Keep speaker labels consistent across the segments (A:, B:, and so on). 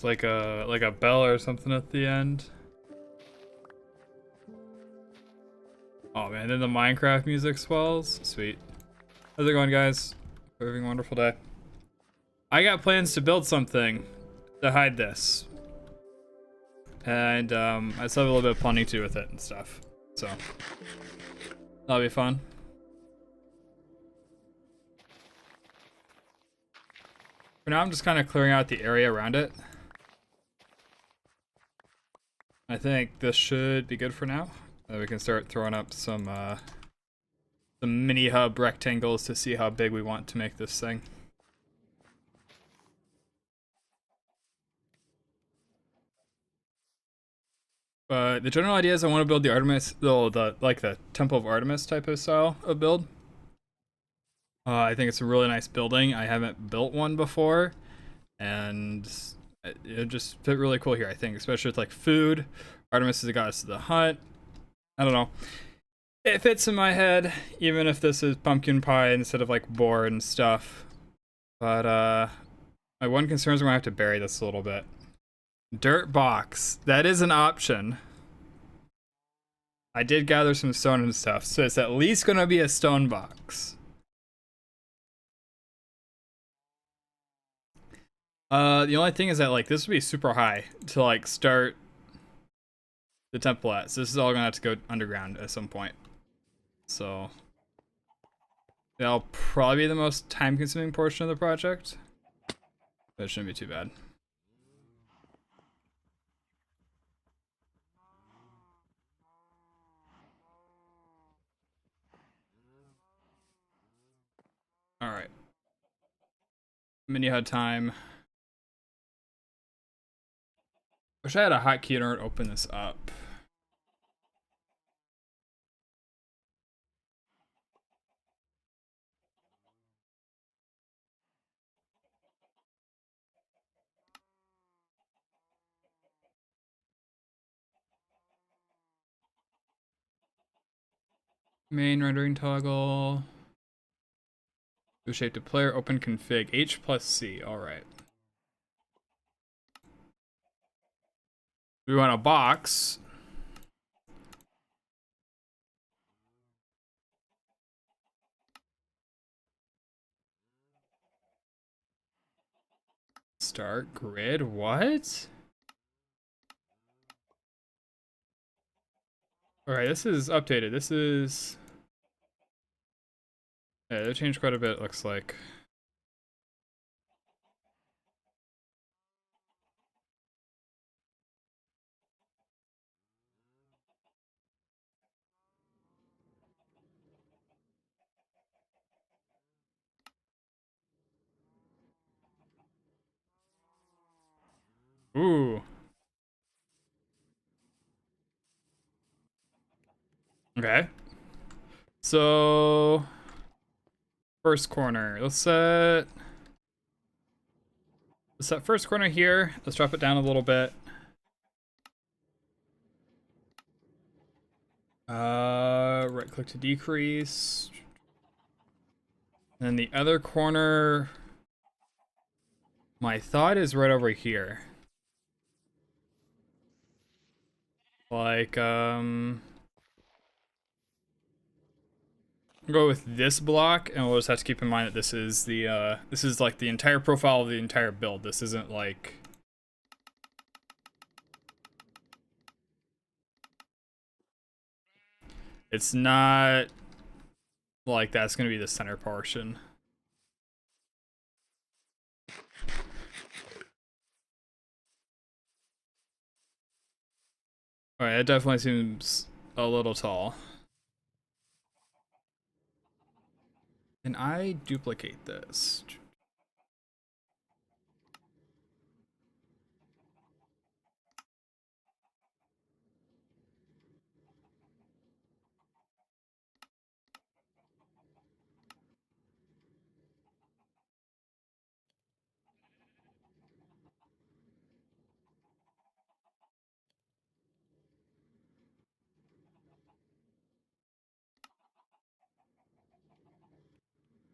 A: It's like a bell or something at the end. Oh man, then the Minecraft music swells. Sweet. How's it going, guys? Hope you're having a wonderful day. I got plans to build something to hide this. And I still have a little bit of planning to do with it and stuff. So that'll be fun. For now, I'm just kind of clearing out the area around it. I think this should be good for now. We can start throwing up some mini hub rectangles to see how big we want to make this thing. But the general idea is I want to build the Artemis, like the Temple of Artemis type of style of build. I think it's a really nice building. I haven't built one before, and it just fit really cool here, I think, especially with like food. Artemis is the goddess of the hunt. I don't know. It fits in my head, even if this is pumpkin pie instead of like boar and stuff. But my one concern is we're gonna have to bury this a little bit. Dirt box. That is an option. I did gather some stone and stuff, so it's at least gonna be a stone box. The only thing is that like this would be super high to like start the temple at. So this is all gonna have to go underground at some point. So that'll probably be the most time-consuming portion of the project, but it shouldn't be too bad. All right. Mini HUD time. Wish I had a hotkey in order to open this up. Main rendering toggle. New shape to player, open config, H+C, alright. We want a box. Start grid, what? Alright, this is updated. This is... yeah, they changed quite a bit, it looks like. Ooh. Okay. So... first corner. Let's set first corner here. Let's drop it down a little bit. Right click to decrease. And then the other corner, my thought is right over here. Like, go with this block, and we'll just have to keep in mind that this is the this is like the entire profile of the entire build. This isn't like it's not like that's gonna be the center portion. Alright, it definitely seems a little tall. Can I duplicate this?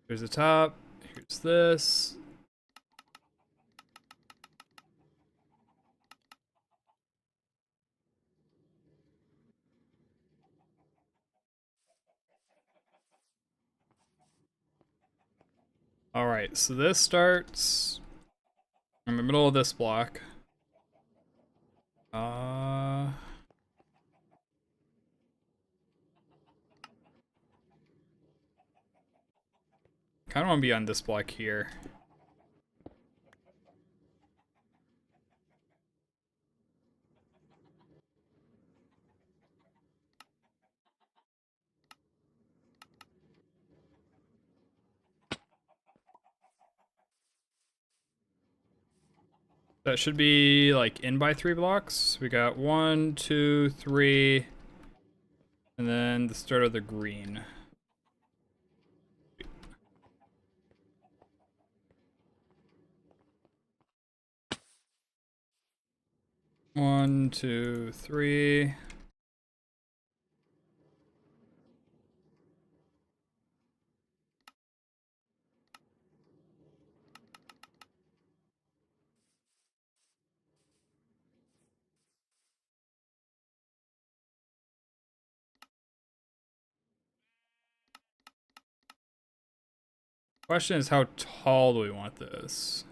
A: Here's the top, here's this. Alright, so this starts in the middle of this block. Uh, kind of want to be on this block here. That should be like in by 3 blocks. We got 1, 2, 3, and then the start of the green. One, two, three. Question is, how tall do we want this?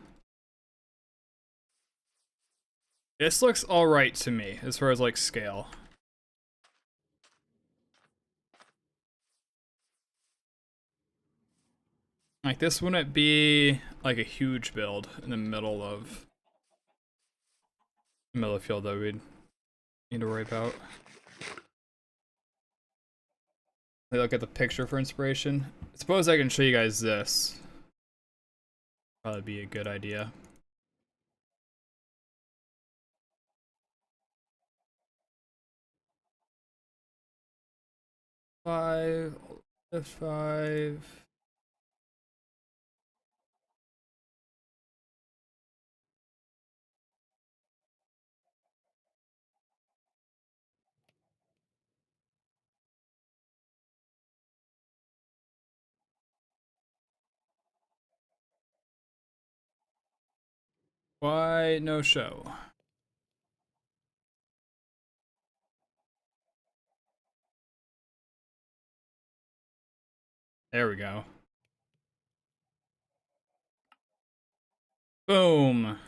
A: This looks alright to me, as far as like scale. Like this wouldn't be like a huge build in the middle of field that we'd need to worry about. They look at the picture for inspiration. I suppose I can show you guys this. Probably be a good idea. Five, five. Why no show? There we go. Boom.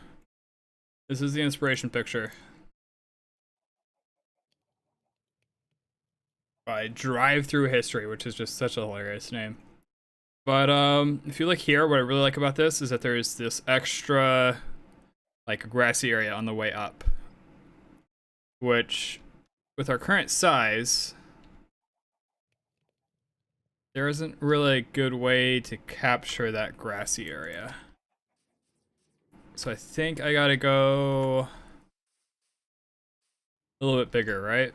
A: This is the inspiration picture. By Drive Through History, which is just such a hilarious name. But if you look here, what I really like about this is that there's this extra like grassy area on the way up, which with our current size, there isn't really a good way to capture that grassy area. So I think I gotta go a little bit bigger, right?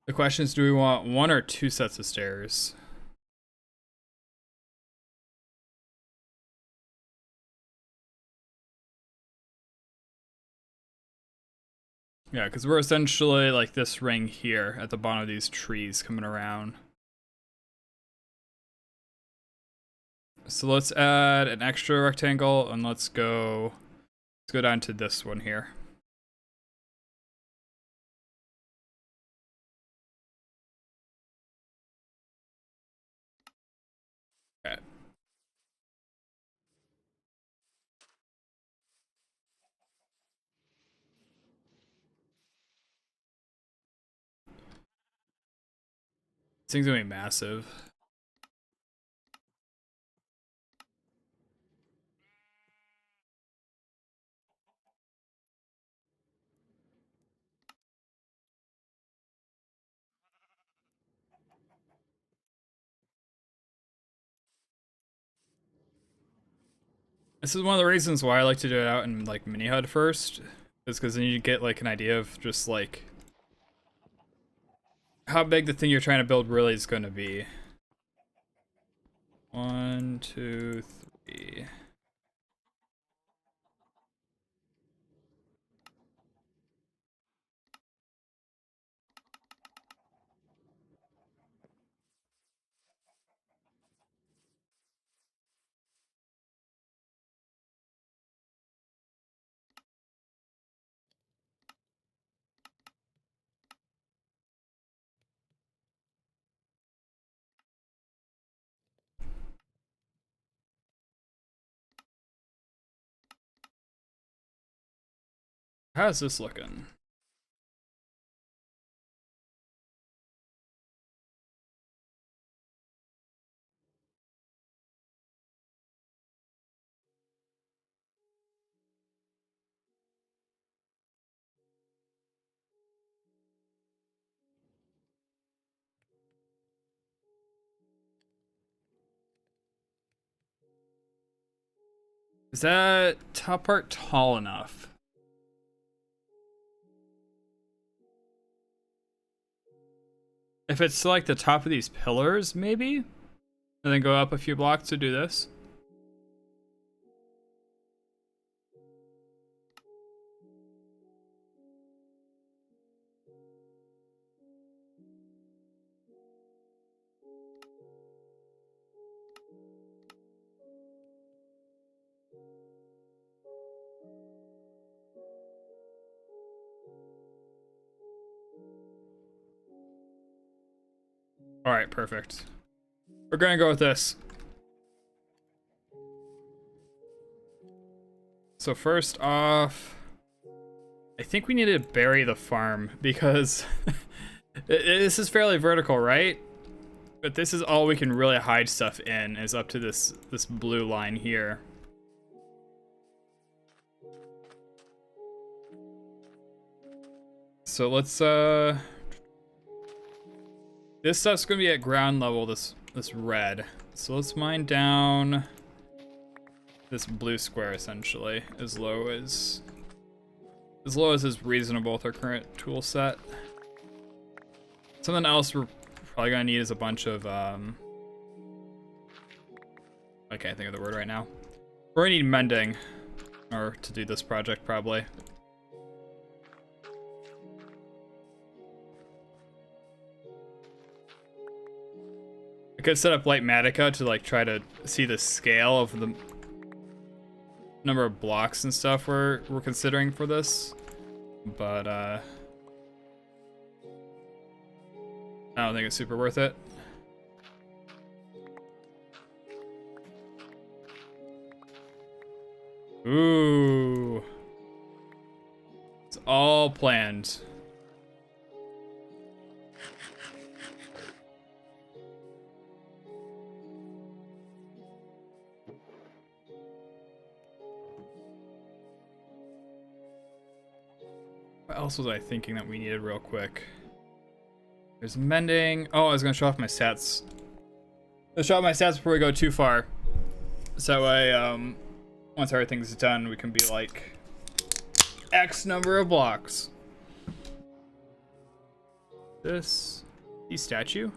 A: The question is, do we want 1 or 2 sets of stairs? Yeah, because we're essentially like this ring here at the bottom of these trees coming around. So let's add an extra rectangle and let's go down to this one here. Okay. This thing's gonna be massive. This is one of the reasons why I like to do it out in like mini HUD first, is because then you get like an idea of just like how big the thing you're trying to build really is going to be. 1, 2, 3. How's this looking? Is that top part tall enough? If it's like the top of these pillars, maybe? And then go up a few blocks to do this? Alright, perfect. We're gonna go with this. So first off, I think we need to bury the farm because this is fairly vertical, right? But this is all we can really hide stuff in, is up to this blue line here. So let's this stuff's gonna be at ground level, this red. So let's mine down this blue square essentially, as low as is reasonable with our current tool set. Something else we're probably gonna need is a bunch of I can't think of the word right now. We're gonna need mending or to do this project probably. I could set up Lightmatica to like try to see the scale of the number of blocks and stuff we're considering for this, but I don't think it's super worth it. Ooh, it's all planned. What else was I thinking that we needed real quick? There's mending. Oh, I was gonna show off my stats. Let's show off my stats before we go too far. So that way, once everything's done, we can be like X number of blocks. This, he's statue.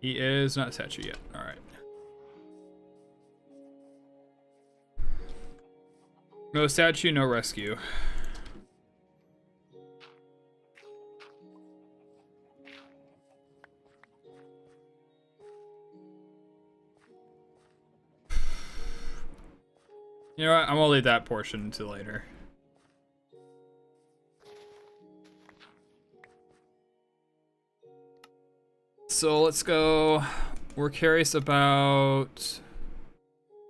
A: He is not a statue yet. All right. No statue, no rescue. You know what? I'm gonna leave that portion until later. So let's go. We're curious about.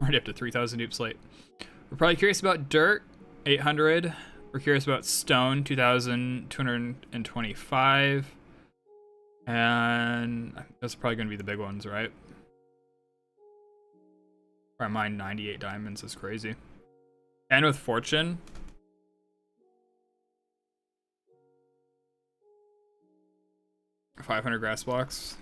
A: We're already up to 3,000 dupe slate. We're probably curious about dirt, 800. We're curious about stone, 2,225. And that's probably gonna be the big ones, right? I mined 98 diamonds, is crazy. And with fortune. $500 grass blocks.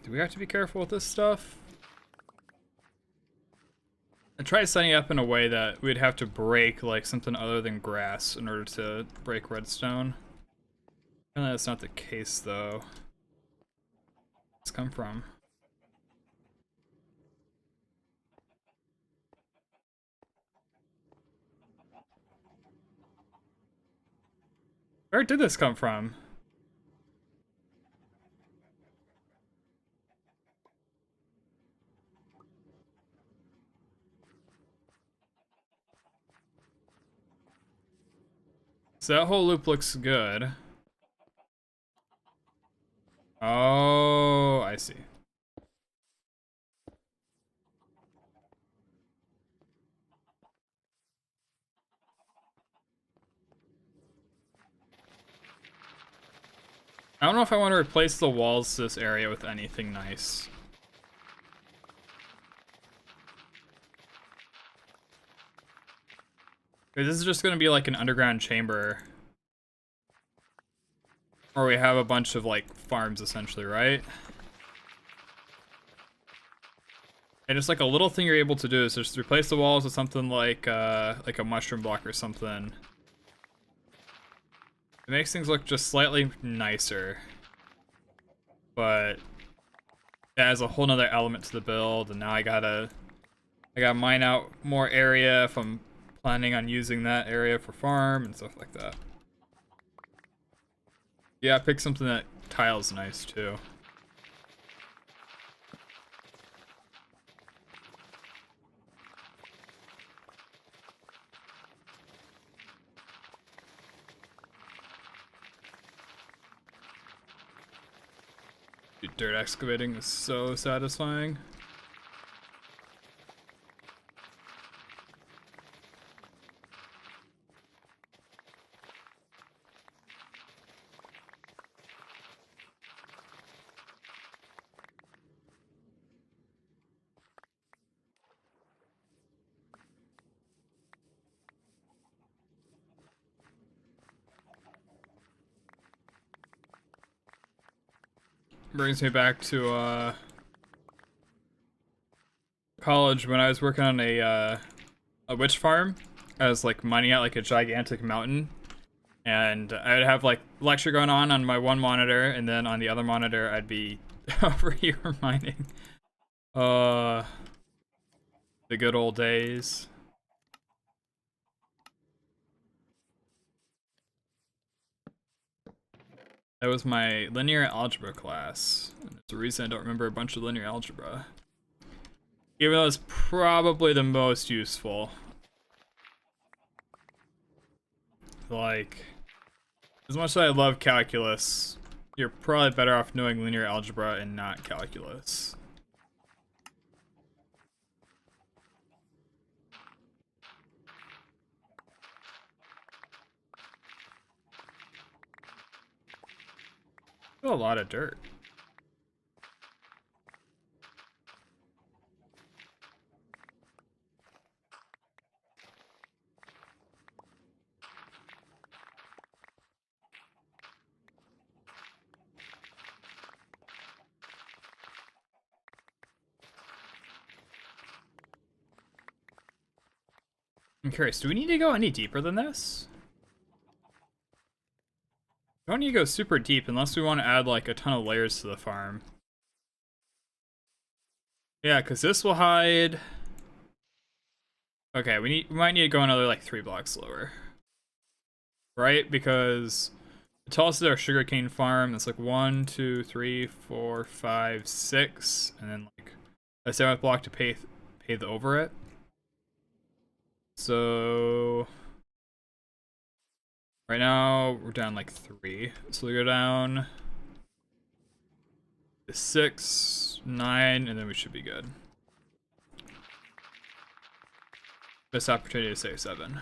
A: Do we have to be careful with this stuff? I tried setting it up in a way that we'd have to break like something other than grass in order to break redstone. And that's not the case though. Where's this come from? Where did this come from? So that whole loop looks good. Oh, I see. I don't know if I want to replace the walls to this area with anything nice. This is just going to be like an underground chamber. Or we have a bunch of like farms essentially, right? And just like a little thing you're able to do is just replace the walls with something like a mushroom block or something. It makes things look just slightly nicer. But it adds a whole nother element to the build, and now I gotta mine out more area if I'm planning on using that area for farm and stuff like that. Yeah, pick something that tiles nice too. Dude, dirt excavating is so satisfying. Brings me back to college when I was working on a witch farm. I was like mining out like a gigantic mountain, and I would have like lecture going on my one monitor, and then on the other monitor I'd be over here mining. The good old days. That was my linear algebra class. There's a reason I don't remember a bunch of linear algebra. Even though it's probably the most useful. Like, as much as I love calculus, you're probably better off knowing linear algebra and not calculus. A lot of dirt. I'm curious, do we need to go any deeper than this? We don't need to go super deep unless we want to add like a ton of layers to the farm. Yeah, because this will hide... Okay, we might need to go another like 3 blocks lower. Right? Because the tallest is our sugarcane farm. That's like 1, 2, 3, 4, 5, 6. And then like a 7th block to pave over it. So right now we're down like 3. So we go down to 6, 9, and then we should be good. Best opportunity to say 7.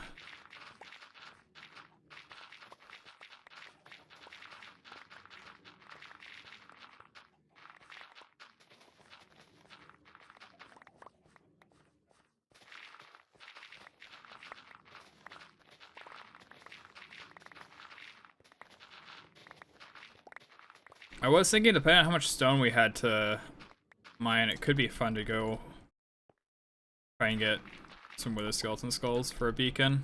A: I was thinking, depending on how much stone we had to mine, it could be fun to go try and get some wither skeleton skulls for a beacon.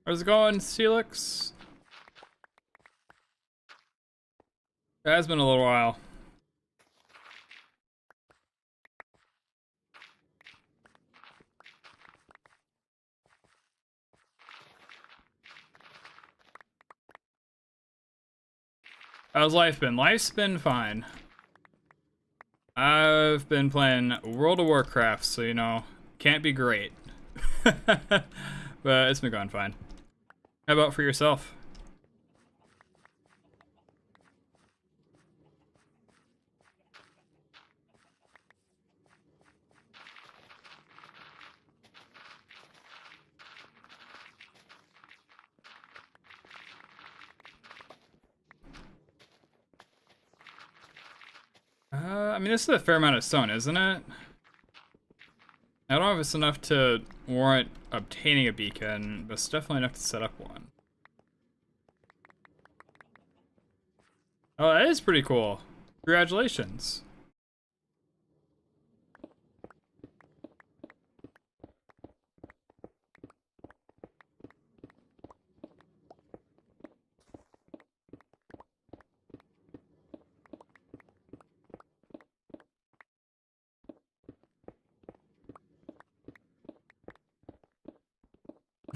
A: How's it going, Celix? It has been a little while. How's life been? Life's been fine. I've been playing World of Warcraft, so you know, can't be great. But it's been going fine. How about for yourself? I mean, this is a fair amount of stone, isn't it? I don't know if it's enough to warrant obtaining a beacon, but it's definitely enough to set up one. Oh, that is pretty cool. Congratulations.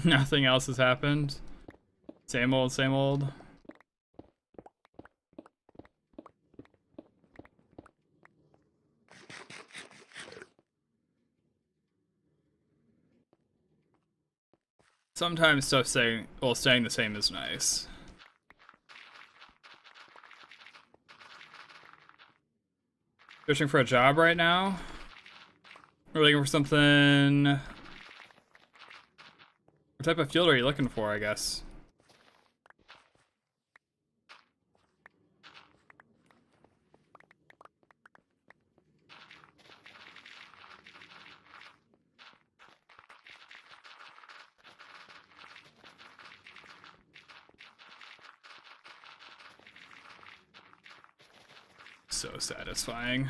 A: Nothing else has happened. Same old, same old. Sometimes stuff staying the same is nice. Searching for a job right now? We're looking for something. What type of field are you looking for, I guess? So satisfying.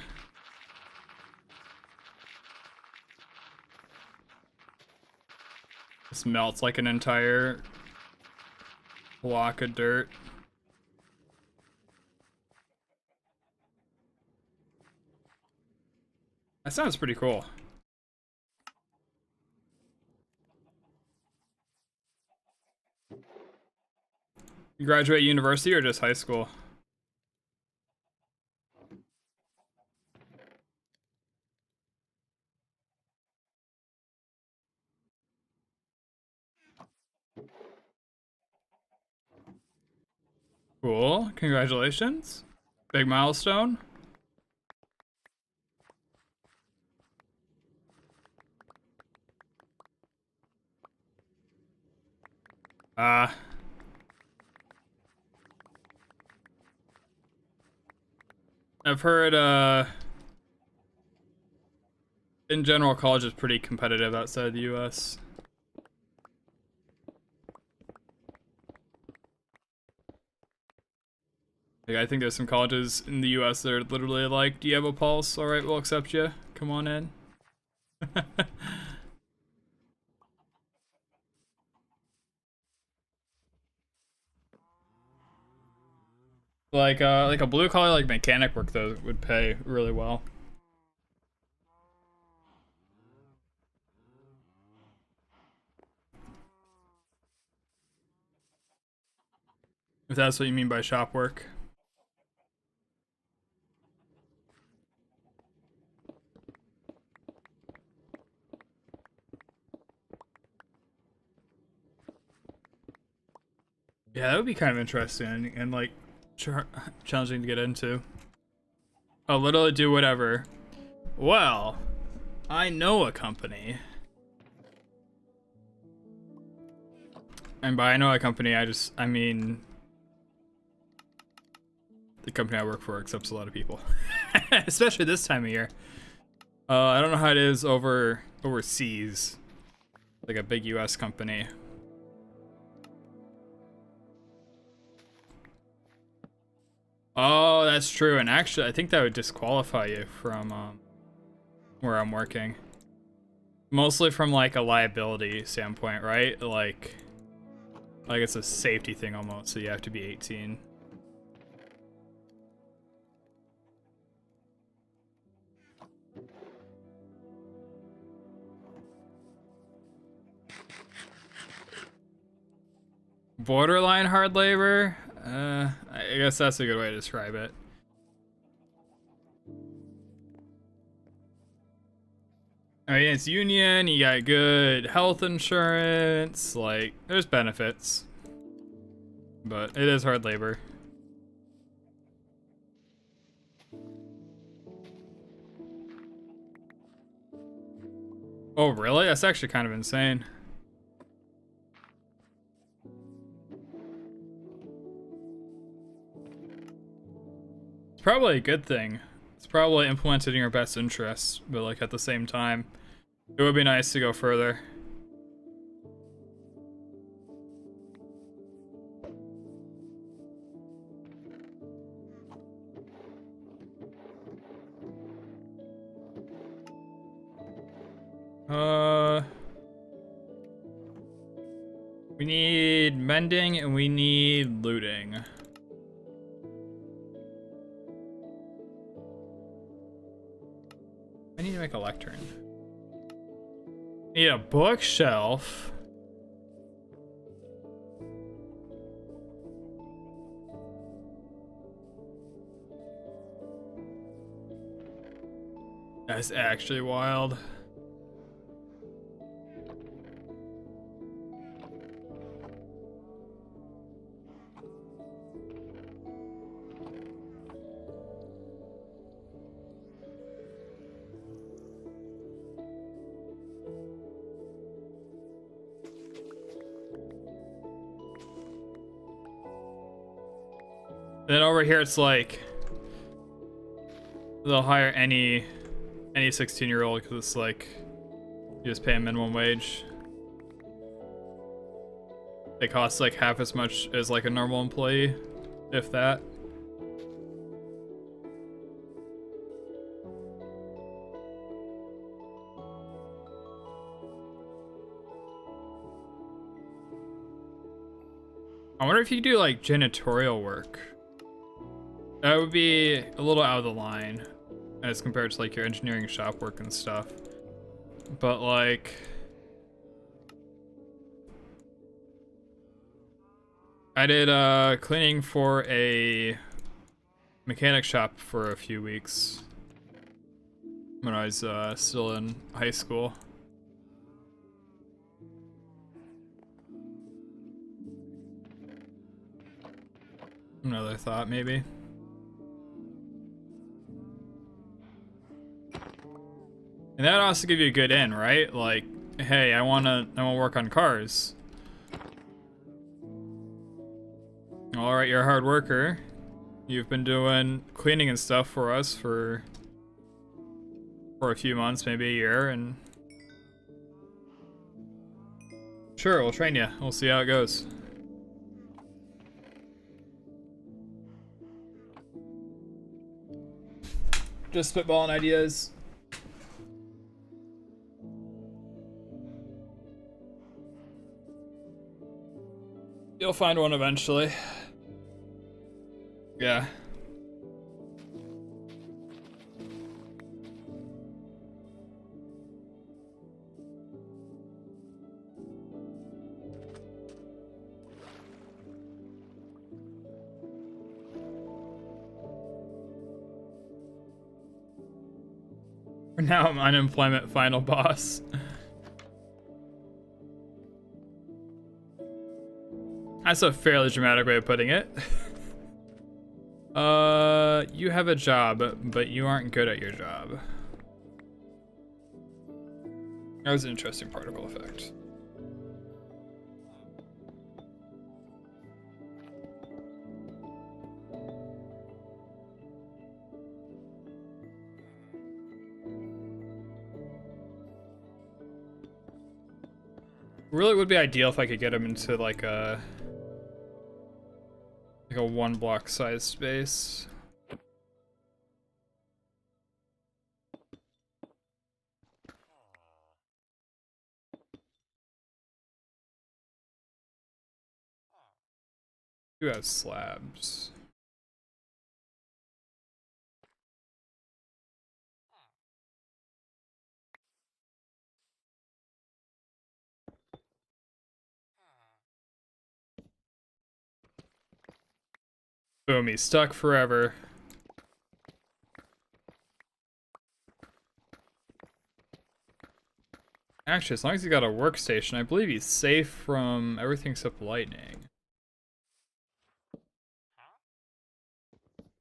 A: This melts like an entire block of dirt. That sounds pretty cool. You graduate university or just high school? Cool, congratulations. Big milestone. I've heard, in general, college is pretty competitive outside the US. Like, I think there's some colleges in the US that are literally like, do you have a pulse? Alright, we'll accept you. Come on in. Like a blue collar like mechanic work though would pay really well. If that's what you mean by shop work. Yeah, that would be kind of interesting and like challenging to get into. I'll literally do whatever. Well, I know a company. And by I know a company, I mean the company I work for accepts a lot of people. Especially this time of year. I don't know how it is overseas. Like a big US company. Oh, that's true. And actually, I think that would disqualify you from where I'm working. Mostly from like a liability standpoint, right? Like, Like it's a safety thing almost, so you have to be 18. Borderline hard labor? I guess that's a good way to describe it. I mean, it's union, you got good health insurance, like, there's benefits. But it is hard labor. Oh, really? That's actually kind of insane. It's probably a good thing. It's probably implemented in your best interest, but like at the same time, it would be nice to go further. We need mending and we need looting. I need to make a lectern. Need a bookshelf. That's actually wild. Then over here it's like they'll hire any 16-year-old because it's like you just pay a minimum wage. They cost like half as much as like a normal employee, if that. I wonder if you could do like janitorial work. That would be a little out of the line as compared to like your engineering shop work and stuff. But like, I did cleaning for a mechanic shop for a few weeks when I was still in high school. Another thought, maybe. And that also give you a good in, right? Like, hey, I wanna work on cars. All right, you're a hard worker. You've been doing cleaning and stuff for us for a few months, maybe a year, and sure, we'll train you. We'll see how it goes. Just spitballing ideas. You'll find one eventually. Yeah. For now, I'm unemployment final boss. That's a fairly dramatic way of putting it. You have a job, but you aren't good at your job. That was an interesting particle effect. Really would be ideal if I could get him into like a 1 block size space. Do have slabs. Boom, he's stuck forever. Actually, as long as he got a workstation, I believe he's safe from everything except lightning.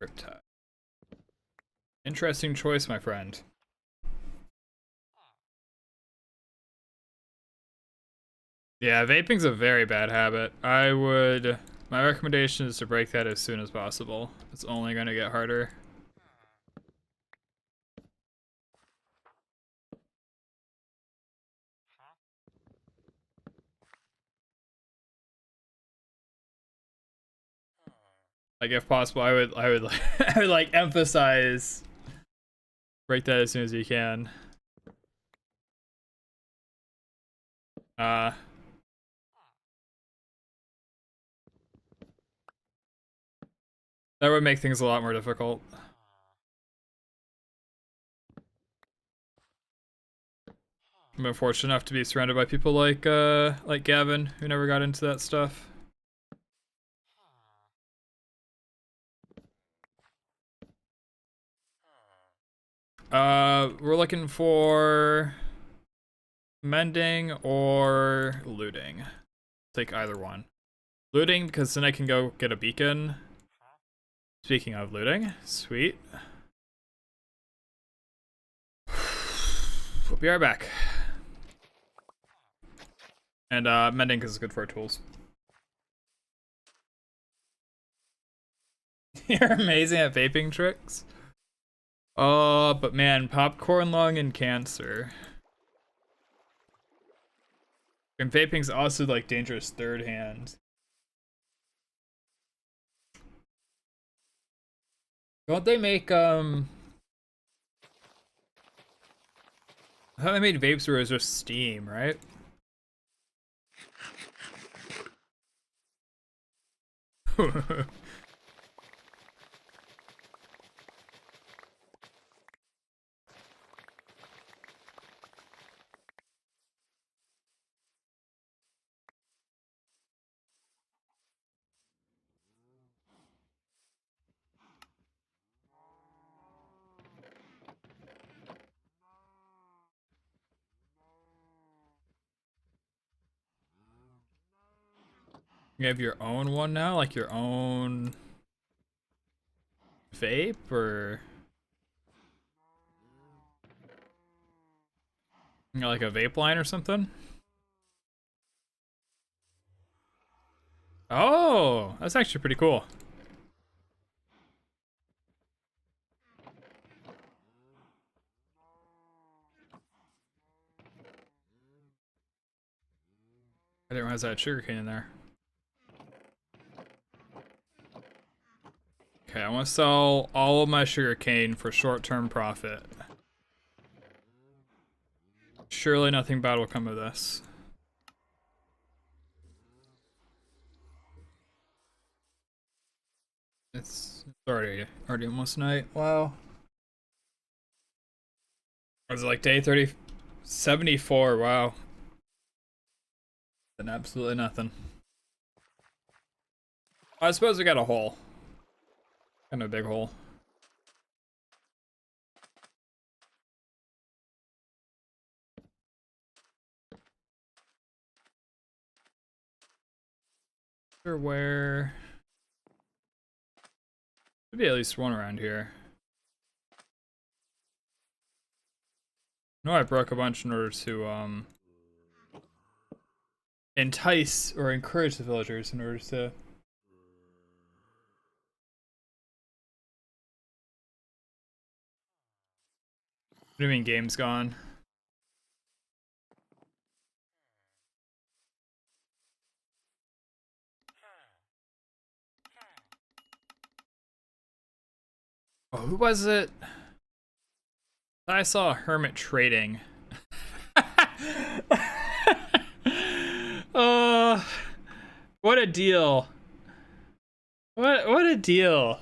A: Riptide. Interesting choice, my friend. Yeah, vaping's a very bad habit. My recommendation is to break that as soon as possible. It's only gonna get harder. Like, if possible, I would I would like emphasize break that as soon as you can. That would make things a lot more difficult. I've been fortunate enough to be surrounded by people like Gavin, who never got into that stuff. We're looking for mending or looting. Take either one. Looting, because then I can go get a beacon. Speaking of looting, sweet. We'll be right back. And mending because it's good for our tools. You're amazing at vaping tricks. Oh, but man, popcorn lung and cancer. And vaping's also like dangerous third hand. Don't they make I thought they made vapes where it was just steam, right? You have your own one now, like your own vape, or you know, like a vape line or something? Oh, that's actually pretty cool. I didn't realize I had sugarcane in there. Okay, I want to sell all of my sugarcane for short-term profit. Surely nothing bad will come of this. It's already almost night. Wow. Was it like day 74? Wow. And absolutely nothing. I suppose we got a hole. Kind of a big hole. Sure, where? Should be at least one around here. No, I broke a bunch in order to entice or encourage the villagers in order to. What do you mean game's gone? Oh, who was it? I saw a hermit trading. What a deal. What a deal.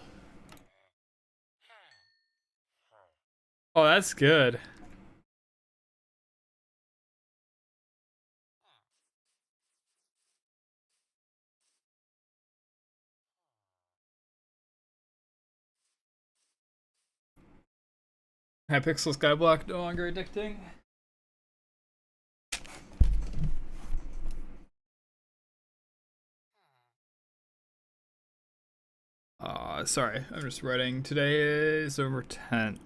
A: Oh, that's good. Hypixel Skyblock no longer addicting. Sorry, I'm just writing. Today is November 10th.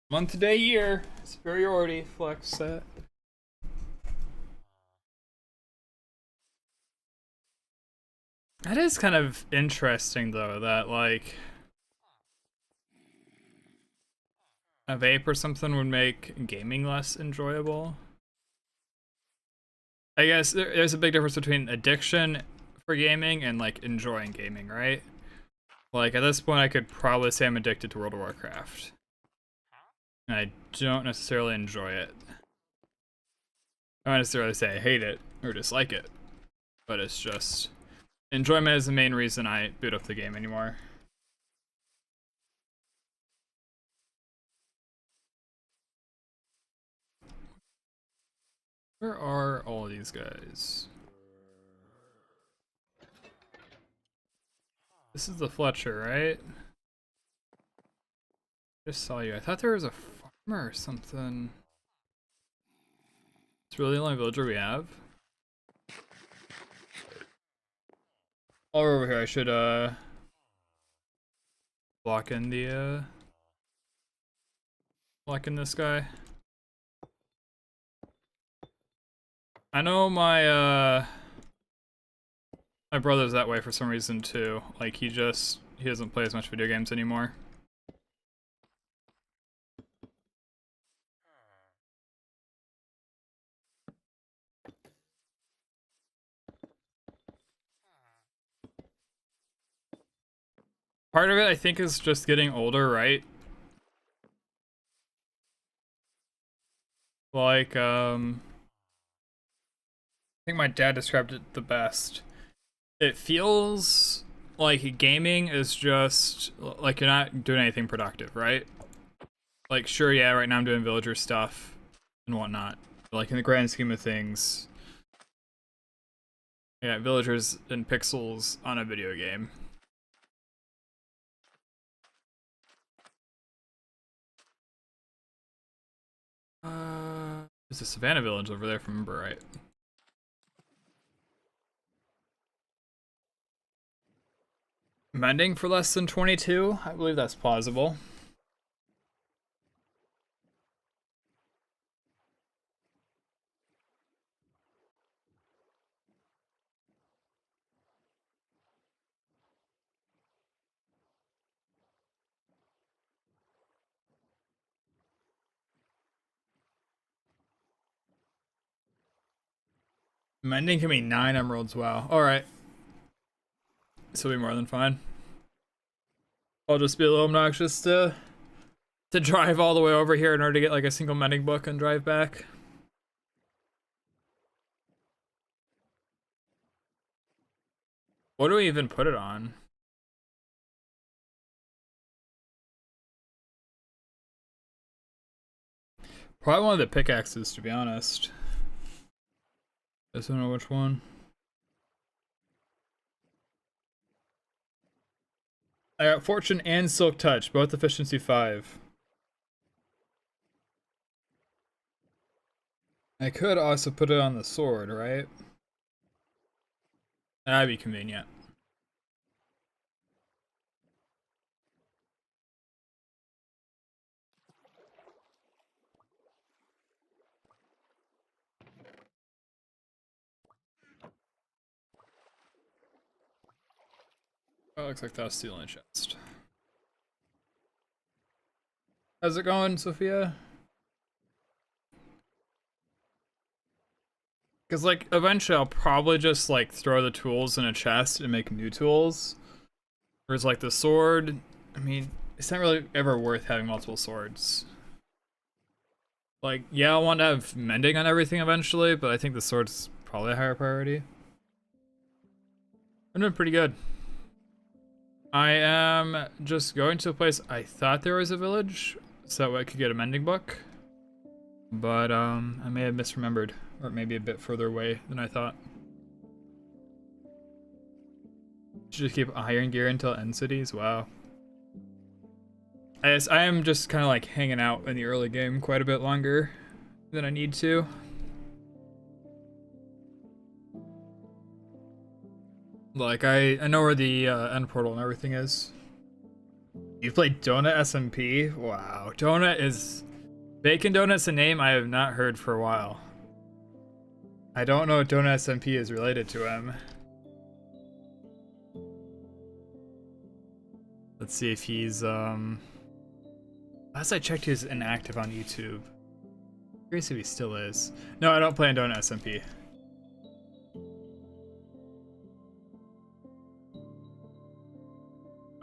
A: Month, day, year. Superiority, flex set. That is kind of interesting though, that like a vape or something would make gaming less enjoyable. I guess there's a big difference between addiction for gaming and like enjoying gaming, right? Like at this point I could probably say I'm addicted to World of Warcraft. And I don't necessarily enjoy it. I don't necessarily say I hate it or dislike it, but it's just enjoyment is the main reason I boot up the game anymore. Where are all of these guys? This is the Fletcher, right? Just saw you. I thought there was a farmer or something. It's really the only villager we have. While we're over here, I should block in the block in this guy. I know my my brother's that way for some reason too. Like he doesn't play as much video games anymore. Part of it, I think, is just getting older, right? Like, I think my dad described it the best. It feels like gaming is just, like, you're not doing anything productive, right? Like, sure, yeah, right now I'm doing villager stuff and whatnot. But, like, in the grand scheme of things, yeah, villagers and pixels on a video game. There's a Savannah village over there, if I remember right. Mending for less than 22? I believe that's plausible. Mending can be 9 emeralds, wow. Alright. This will be more than fine. I'll just be a little obnoxious to drive all the way over here in order to get like a single mending book and drive back. What do we even put it on? Probably one of the pickaxes, to be honest. I just don't know which one. I got Fortune and Silk Touch, both efficiency 5. I could also put it on the sword, right? That'd be convenient. Oh, looks like that's the only chest. How's it going, Sophia? Because, like, eventually I'll probably just, like, throw the tools in a chest and make new tools. Whereas, like, the sword, I mean, it's not really ever worth having multiple swords. Like, yeah, I want to have mending on everything eventually, but I think the sword's probably a higher priority. I'm doing pretty good. I am just going to a place I thought there was a village, so I could get a mending book. But I may have misremembered, or maybe a bit further away than I thought. Should just keep iron gear until end cities. Wow. I am just kind of like hanging out in the early game quite a bit longer than I need to. Like I know where the end portal and everything is. You played Donut SMP? Wow, Donut is Bacon Donut's a name I have not heard for a while. I don't know if Donut SMP is related to him. Let's see if he's last I checked, he was inactive on YouTube. Curious if he still is. No, I don't play on Donut SMP.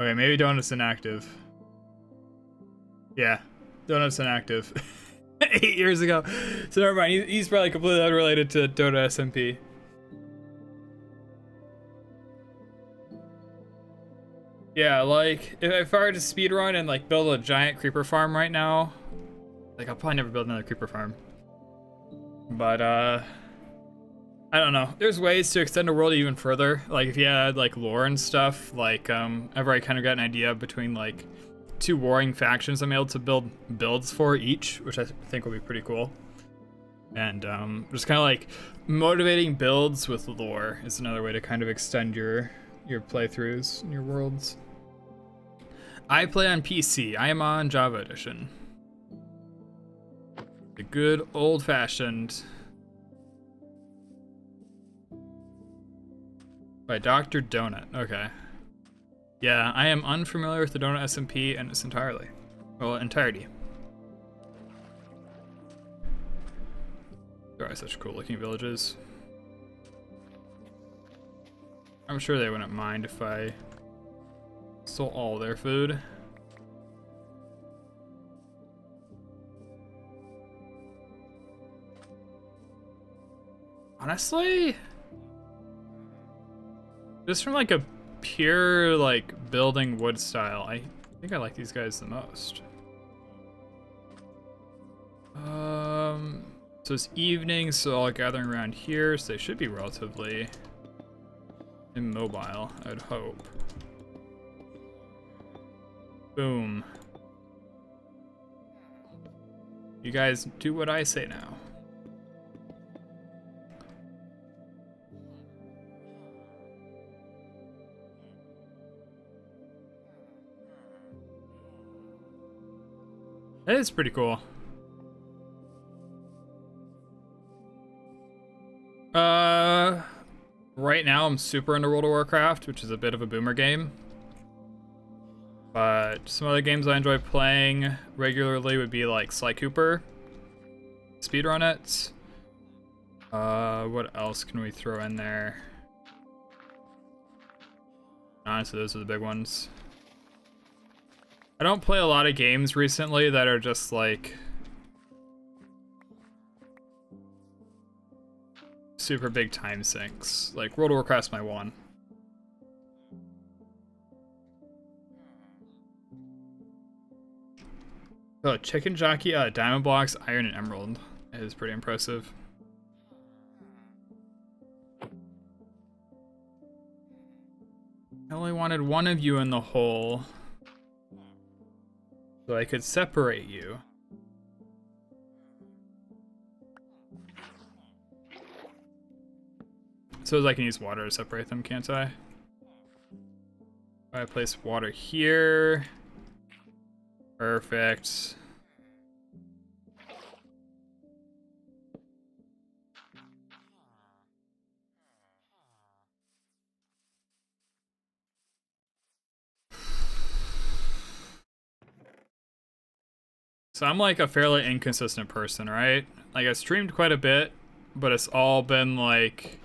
A: Okay, maybe Donut's inactive. Yeah, Donut's inactive. 8 years ago. So never mind, he's probably completely unrelated to Donut SMP. Yeah, like, if I were to speedrun and like build a giant creeper farm right now, like I'll probably never build another creeper farm. But I don't know. There's ways to extend the world even further. Like if you had like lore and stuff, like I've already kind of got an idea between like 2 warring factions I'm able to build builds for each, which I think will be pretty cool. And just kind of like motivating builds with lore is another way to kind of extend your playthroughs and your worlds. I play on PC. I am on Java Edition. The good old-fashioned by Dr. Donut. Okay. Yeah, I am unfamiliar with the Donut SMP and its entirety. There are such cool-looking villages. I'm sure they wouldn't mind if I stole all their food. Honestly, just from like a pure like building wood style, I think I like these guys the most. So it's evening, so all gathering around here, so they should be relatively immobile, I'd hope. Boom. You guys do what I say now. That is pretty cool. Right now I'm super into World of Warcraft, which is a bit of a boomer game. But some other games I enjoy playing regularly would be like Sly Cooper, speedrun it. What else can we throw in there? Honestly, those are the big ones. I don't play a lot of games recently that are just like super big time sinks. Like World of Warcraft's my one. Oh, chicken jockey, diamond blocks, iron, and emerald. It is pretty impressive. I only wanted one of you in the hole, so I could separate you. So I can use water to separate them, can't I? I place water here. Perfect. So I'm like a fairly inconsistent person, right? Like I streamed quite a bit, but it's all been like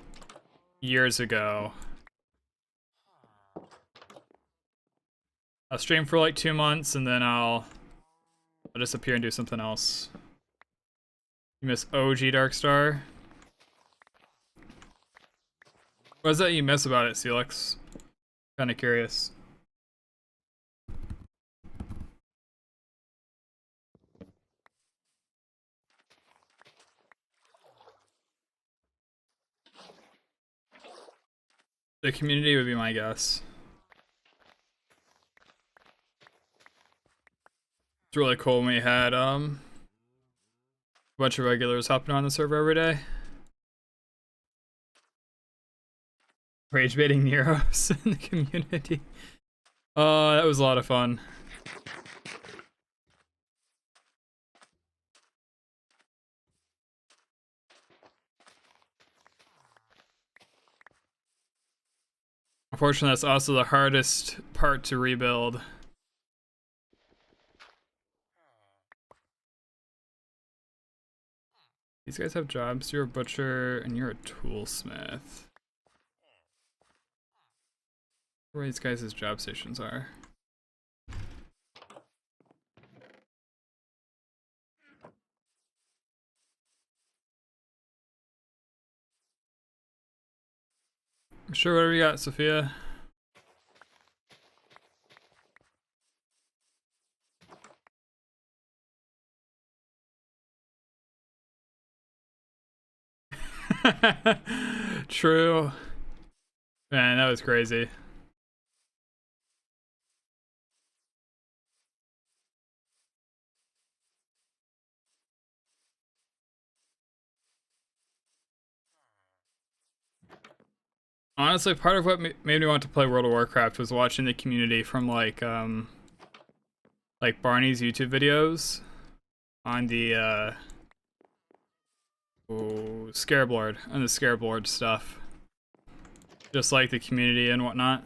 A: years ago. I'll stream for like 2 months and then I'll disappear and do something else. You miss OG Darkstar? What is that you miss about it, Celix? Kind of curious. The community would be my guess. It's really cool when we had a bunch of regulars hopping on the server every day. Rage baiting Neros in the community. Oh, that was a lot of fun. Unfortunately, that's also the hardest part to rebuild. These guys have jobs. You're a butcher and you're a toolsmith. Where these guys' job stations are. Sure, what do we got, Sophia? True. Man, that was crazy. Honestly, part of what made me want to play World of Warcraft was watching the community from like Barney's YouTube videos on the Scareboard, on the Scareboard stuff. Just like the community and whatnot.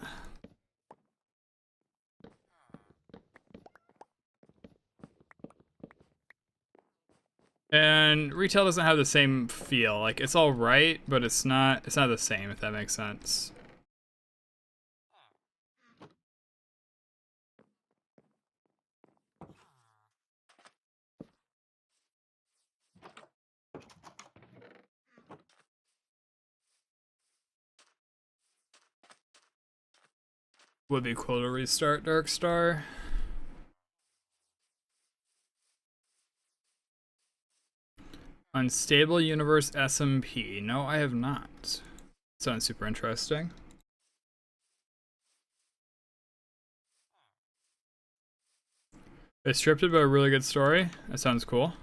A: And retail doesn't have the same feel. Like, it's all right, but it's not the same, if that makes sense. Would be cool to restart Darkstar. Unstable Universe SMP. No, I have not. Sounds super interesting. It's scripted but a really good story. That sounds cool.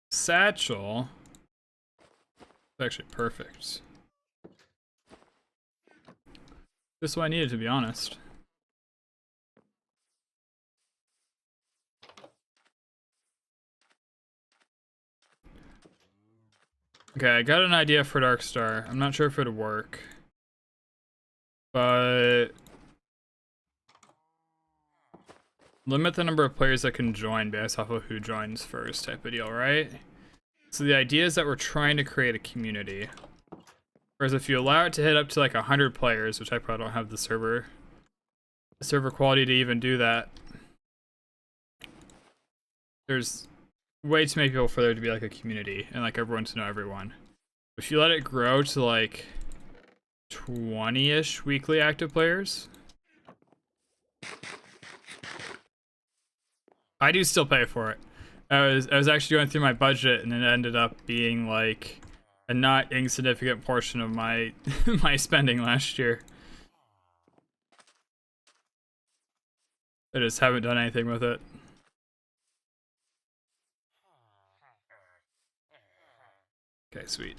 A: Satchel. It's actually perfect. This is what I needed, to be honest. Okay, I got an idea for Darkstar. I'm not sure if it'll work. But limit the number of players that can join based off of who joins first type of deal, right? So the idea is that we're trying to create a community. Whereas if you allow it to hit up to like 100 players, which I probably don't have the server quality to even do that, there's way too many people for there to be like a community and like everyone to know everyone. If you let it grow to like 20-ish weekly active players, I do still pay for it. I was actually going through my budget and it ended up being like a not insignificant portion of my my spending last year. I just haven't done anything with it. Okay, sweet.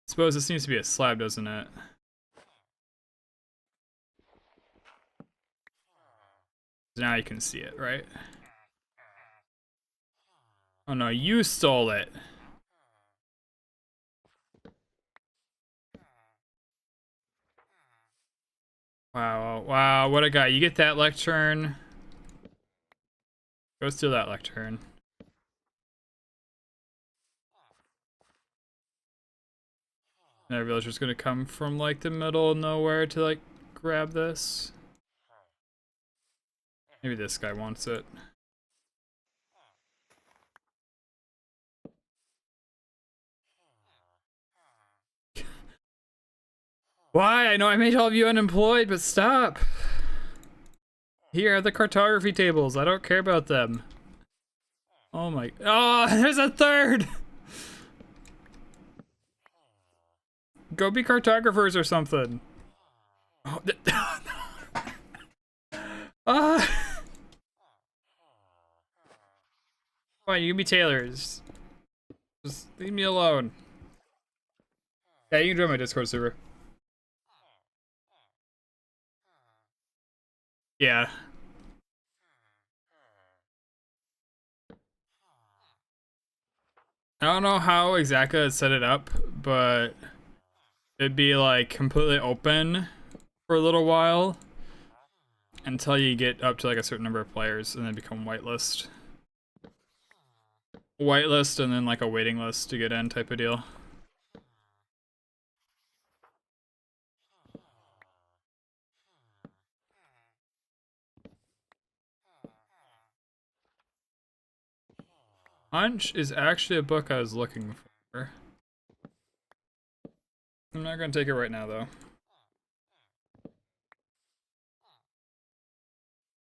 A: Suppose this needs to be a slab, doesn't it? Now you can see it, right? Oh no, you stole it. Wow, wow, what a guy. You get that lectern. Go steal that lectern. And that villager's gonna come from like the middle of nowhere to like grab this. Maybe this guy wants it. Why? I know I made all of you unemployed, but stop. Here are the cartography tables. I don't care about them. Oh my. Oh, there's a third! Go be cartographers or something. Oh, Fine, you can be tailors. Just leave me alone. Yeah, you can join my Discord server. Yeah. I don't know how exactly I'd set it up, but it'd be like completely open for a little while until you get up to like a certain number of players and then become whitelist. Whitelist and then like a waiting list to get in type of deal. Hunch is actually a book I was looking for. I'm not gonna take it right now though.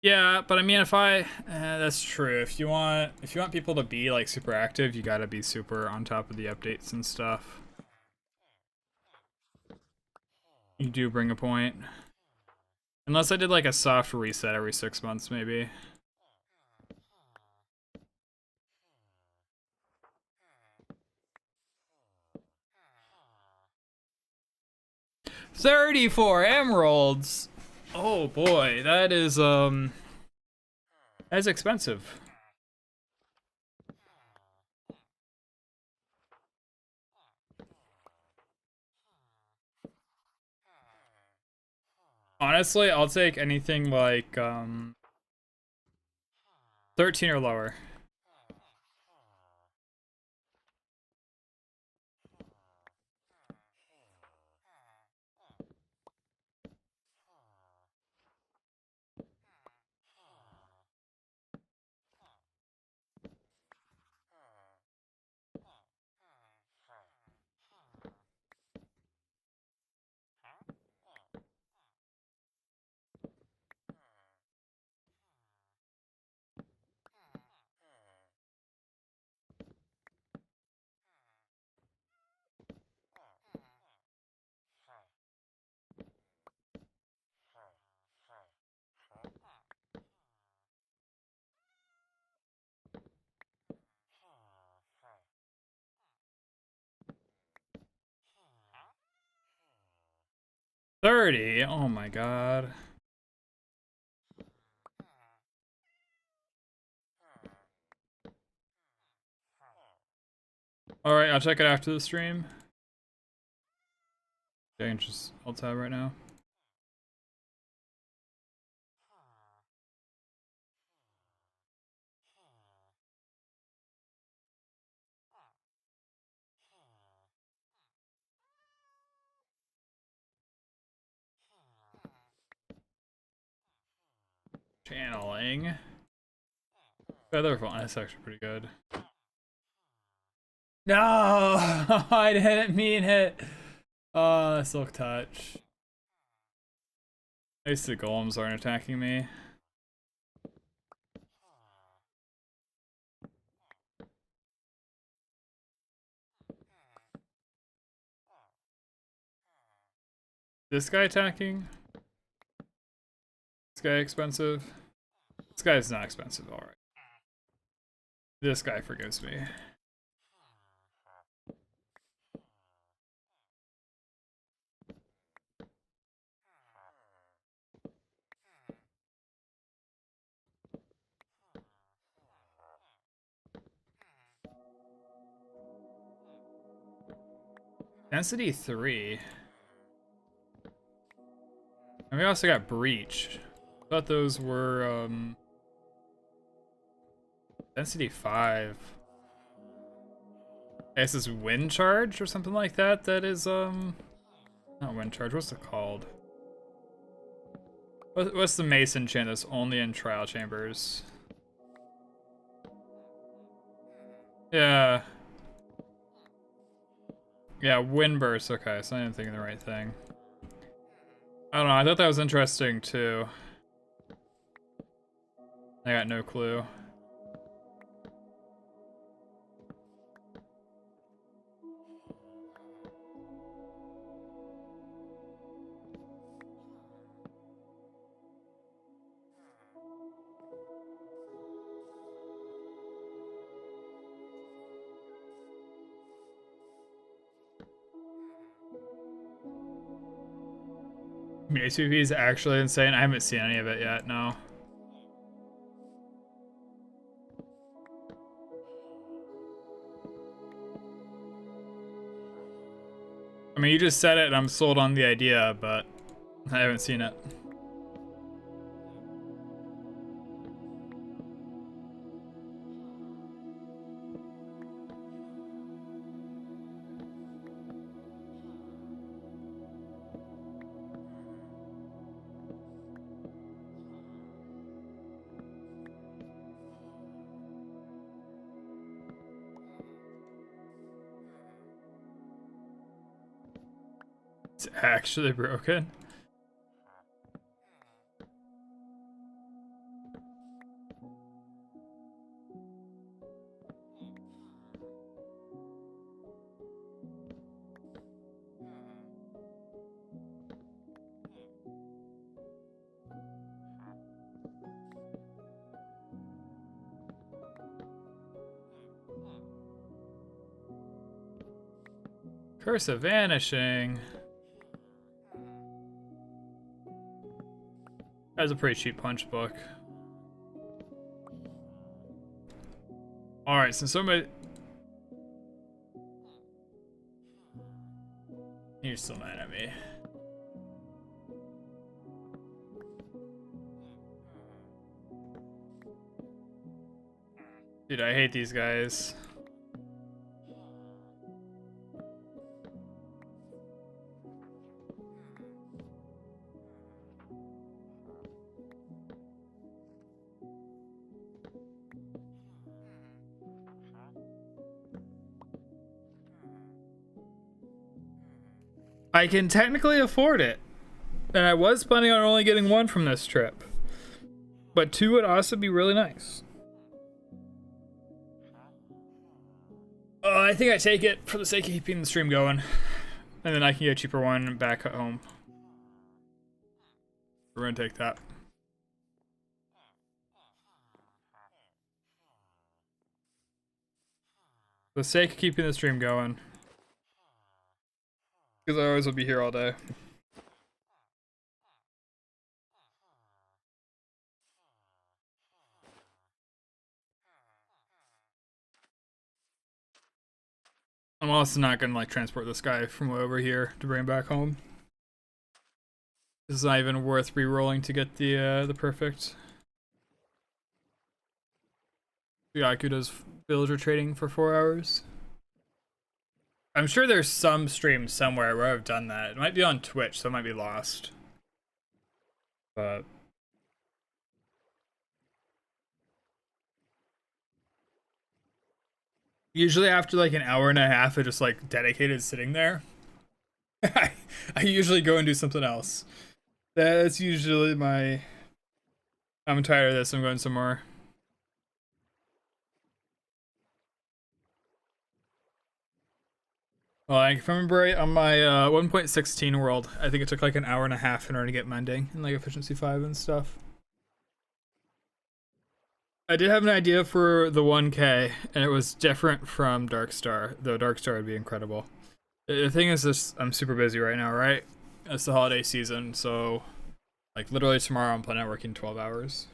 A: Yeah, but I mean, if that's true. If you want people to be like super active, you gotta be super on top of the updates and stuff. You do bring a point. Unless I did like a soft reset every 6 months, maybe. $34 emeralds. Oh boy, that is that's expensive. Honestly, I'll take anything like 13 or lower. $30? Oh my god. Alright, I'll check it after the stream. Okay, I can just alt tab right now. Channeling. Featherfall, that's actually pretty good. No! I didn't mean it! Silk Touch. At least the golems aren't attacking me. This guy attacking? This guy expensive? This guy's not expensive, alright. This guy forgives me. Density 3. And we also got Breach. I thought those were, Density 5. I guess this is Wind Charge or something like that. That is, not Wind Charge. What's it called? What's the mason chain that's only in trial chambers? Yeah. Yeah, wind burst. Okay, so I'm thinking the right thing. I don't know. I thought that was interesting too. I got no clue. ACV is actually insane. I haven't seen any of it yet, no. I mean, you just said it and I'm sold on the idea, but I haven't seen it. It's actually broken. Curse of Vanishing. That's a pretty cheap punch book. Alright, since somebody... You're still mad at me. Dude, I hate these guys. I can technically afford it. And I was planning on only getting one from this trip. But two would also be really nice. I think I take it for the sake of keeping the stream going. And then I can get a cheaper one back at home. We're gonna take that. For the sake of keeping the stream going. Because I always will be here all day. I'm also not gonna like transport this guy from way over here to bring him back home. This is not even worth re-rolling to get the perfect. Sugaku does villager trading for 4 hours. I'm sure there's some stream somewhere where I've done that. It might be on Twitch, so it might be lost. But usually after like an hour and a half of just like dedicated sitting there, I usually go and do something else. That's usually my... I'm tired of this, I'm going somewhere. Well, if I remember right, on my 1.16 world, I think it took like an hour and a half in order to get mending and like efficiency 5 and stuff. I did have an idea for the 1K, and it was different from Darkstar, though Darkstar would be incredible. The thing is this, I'm super busy right now, right? It's the holiday season, so like literally tomorrow I'm planning on working 12 hours.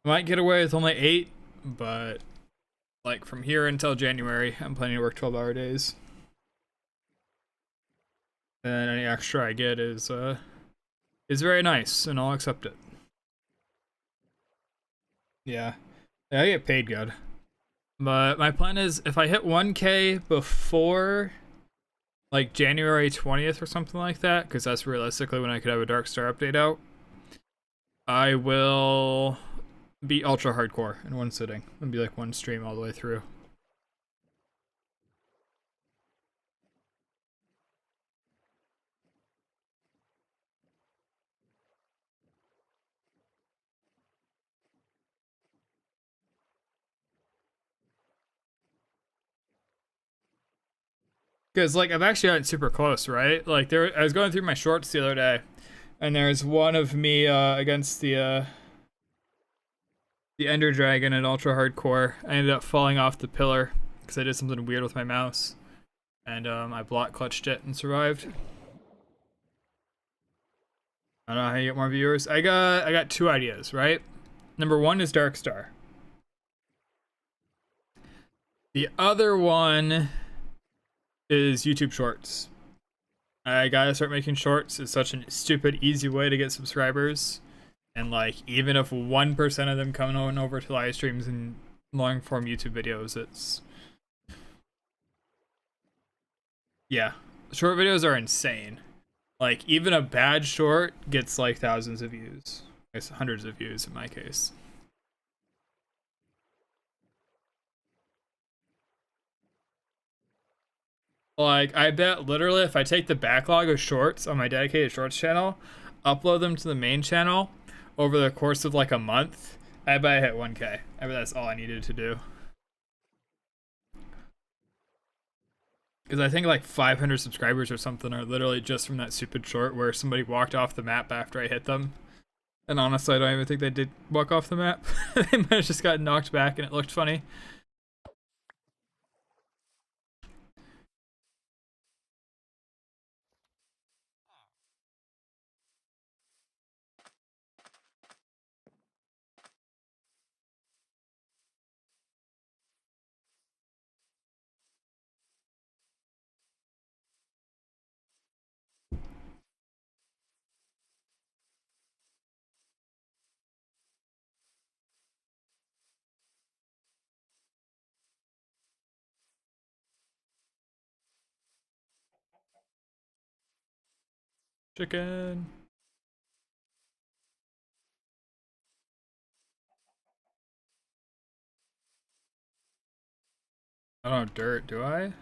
A: I might get away with only 8, but like from here until January, I'm planning to work 12-hour days. And any extra I get is very nice, and I'll accept it. Yeah, I get paid good. But my plan is if I hit 1K before like January 20th or something like that, because that's realistically when I could have a Darkstar update out, I will be ultra hardcore in one sitting. It'll be like one stream all the way through. Because like I've actually gotten super close, right? Like I was going through my shorts the other day, and there's one of me against the Ender Dragon at ultra hardcore. I ended up falling off the pillar because I did something weird with my mouse, and I block clutched it and survived. I don't know how you get more viewers. I got two ideas, right? Number one is Dark Star. The other one is YouTube Shorts. I gotta start making shorts. It's such a stupid, easy way to get subscribers. And like, even if 1% of them come on over to live streams and long form YouTube videos, it's yeah. Short videos are insane. Like, even a bad short gets like thousands of views. It's hundreds of views in my case. Like, I bet literally if I take the backlog of shorts on my dedicated shorts channel, upload them to the main channel over the course of like a month, I bet I hit 1K. I bet that's all I needed to do. Because I think like 500 subscribers or something are literally just from that stupid short where somebody walked off the map after I hit them. And honestly, I don't even think they did walk off the map. They might have just got knocked back and it looked funny. Chicken. I don't have dirt, do I?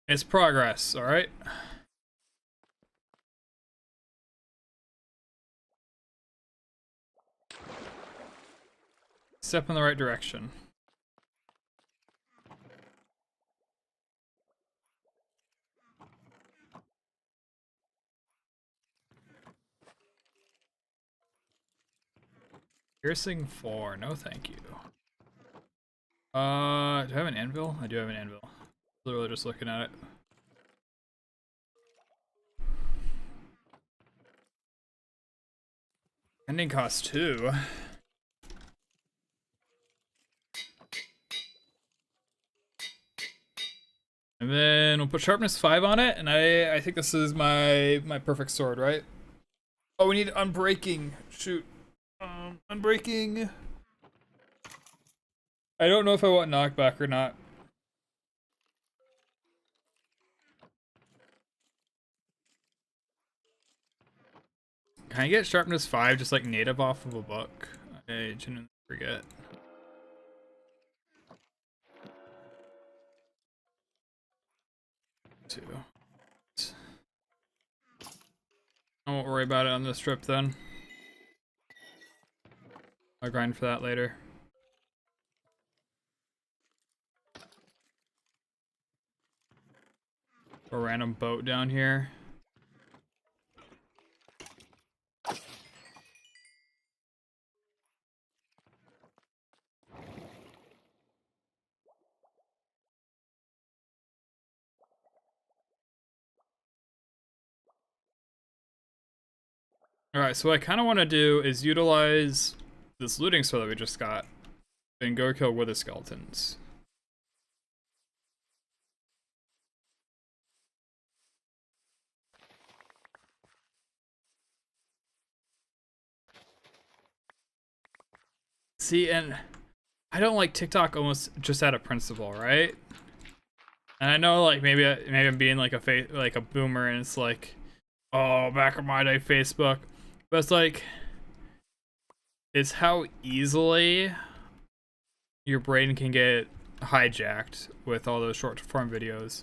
A: It's progress, alright? Step in the right direction. Piercing 4, no thank you. Do I have an anvil? I do have an anvil. Literally just looking at it. Ending cost 2. And then we'll put sharpness 5 on it, and I think this is my perfect sword, right? Oh, we need unbreaking. Shoot. Unbreaking. I don't know if I want knockback or not. Can I get sharpness 5 just like native off of a book? I genuinely forget. Two. I won't worry about it on this trip then. I'll grind for that later. A random boat down here. Alright, so what I kind of want to do is utilize this looting sword that we just got and go kill wither skeletons. See, and I don't like TikTok almost just out of principle, right? And I know like maybe I'm being like a boomer, and it's like, oh, back in my day Facebook, but it's like, it's how easily your brain can get hijacked with all those short form videos.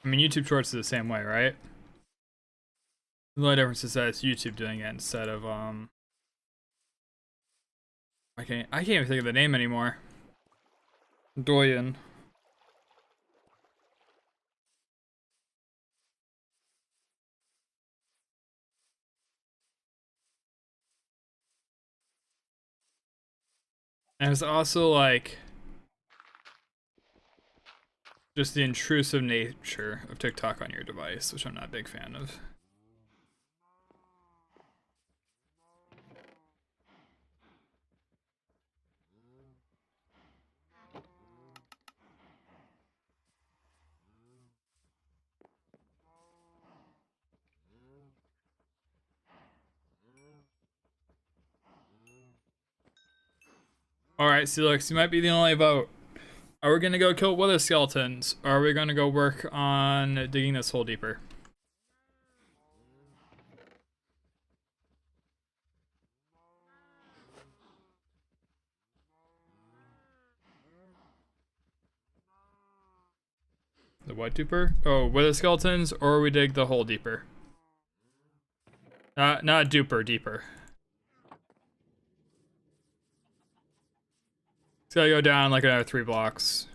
A: I mean, YouTube Shorts is the same way, right? The only difference is that it's YouTube doing it instead of I can't even think of the name anymore. Doyen. And it's also like just the intrusive nature of TikTok on your device, which I'm not a big fan of. Alright, Celix, you might be the only vote. Are we gonna go kill wither skeletons, or are we gonna go work on digging this hole deeper? The what deeper? Oh, wither skeletons, or we dig the hole deeper? Not duper, deeper. It's gotta go down like another 3 blocks.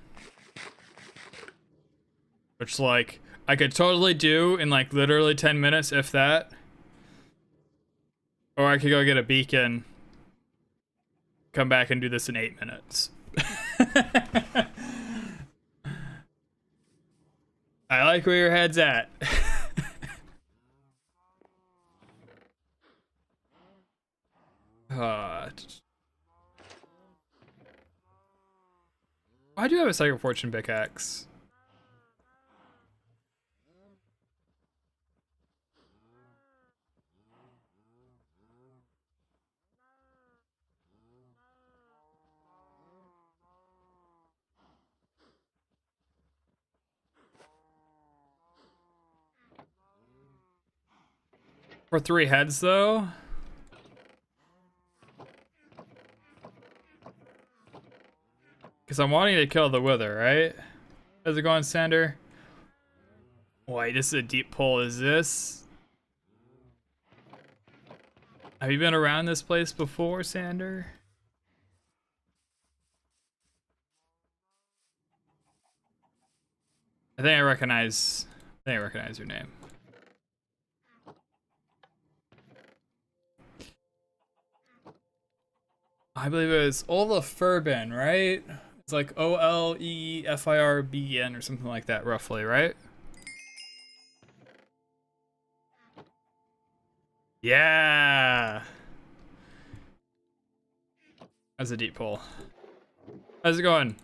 A: Which, like, I could totally do in like literally 10 minutes, if that. Or I could go get a beacon, come back and do this in 8 minutes. I like where your head's at. I do have a Psycho Fortune pickaxe. For 3 heads, though. Because I'm wanting to kill the wither, right? How's it going, Sander? Wait, this is a deep pull. Is this? Have you been around this place before, Sander? I think I recognize your name. I believe it was Olaf Furbin, right? It's like OLEFIRBN or something like that, roughly, right? Yeah. That's a deep pull. How's it going?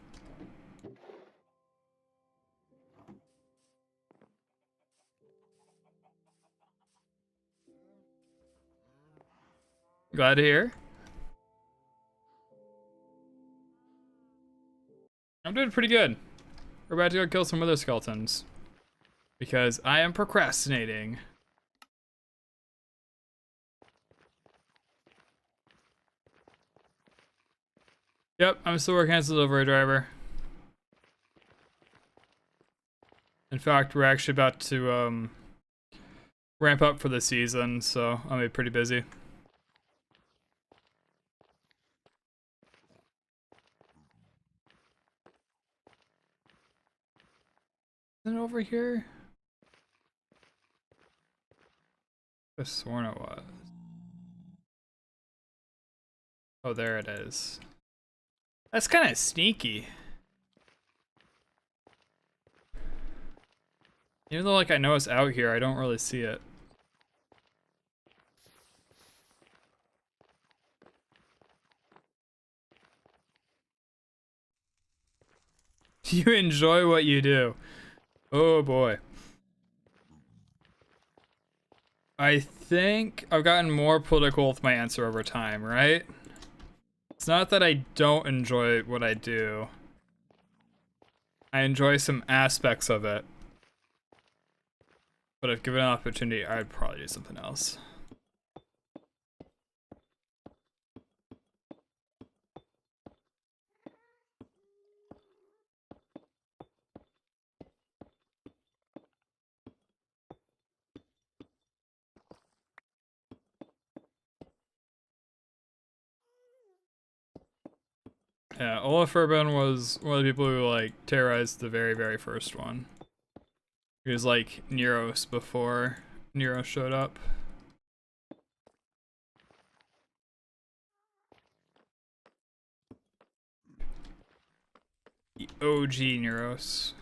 A: Glad to hear. I'm doing pretty good. We're about to go kill some other skeletons. Because I am procrastinating. Yep, I'm still working as a delivery driver. In fact, we're actually about to ramp up for the season, so I'll be pretty busy. Isn't it over here? I sworn it was. Oh, there it is. That's kind of sneaky. Even though, like, I know it's out here, I don't really see it. You enjoy what you do. Oh boy. I think I've gotten more political with my answer over time, right? It's not that I don't enjoy what I do. I enjoy some aspects of it. But if given an opportunity, I'd probably do something else. Yeah, Olaf Urban was one of the people who like terrorized the very, very first one. He was like Neros before Nero showed up. The OG Neros.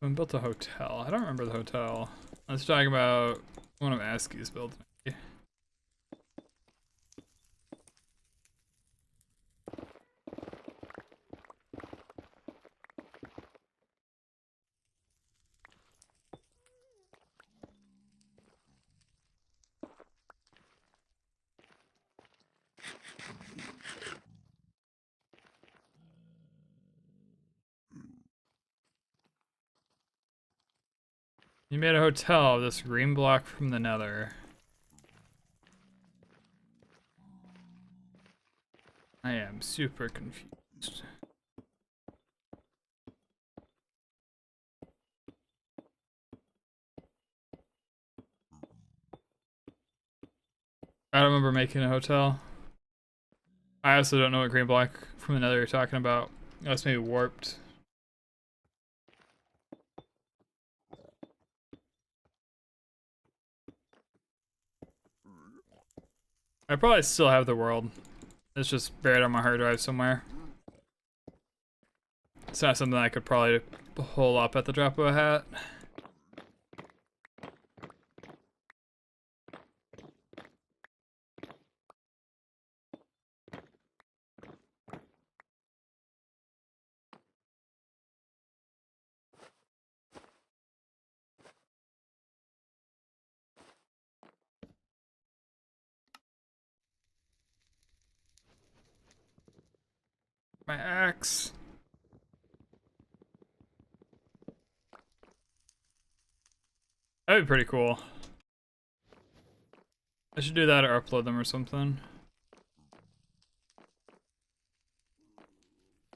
A: I built a hotel. I don't remember the hotel. I was talking about one of ASCII's builds, maybe. You made a hotel of this green block from the nether. I am super confused. I don't remember making a hotel. I also don't know what green block from the nether you're talking about. That's maybe warped. I probably still have the world. It's just buried on my hard drive somewhere. It's not something I could probably pull up at the drop of a hat. My axe. That'd be pretty cool. I should do that or upload them or something.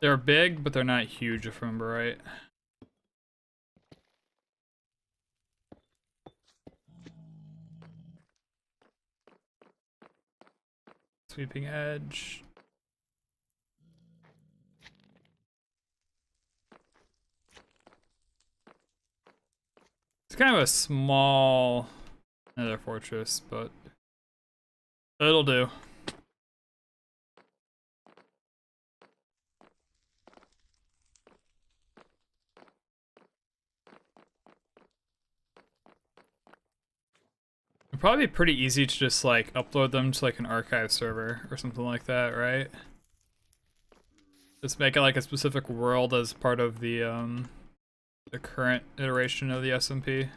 A: They're big, but they're not huge if I remember right. Sweeping edge. It's kind of a small nether fortress, but it'll do. It'd probably be pretty easy to just like upload them to like an archive server or something like that, right? Just make it like a specific world as part of the current iteration of the SMP.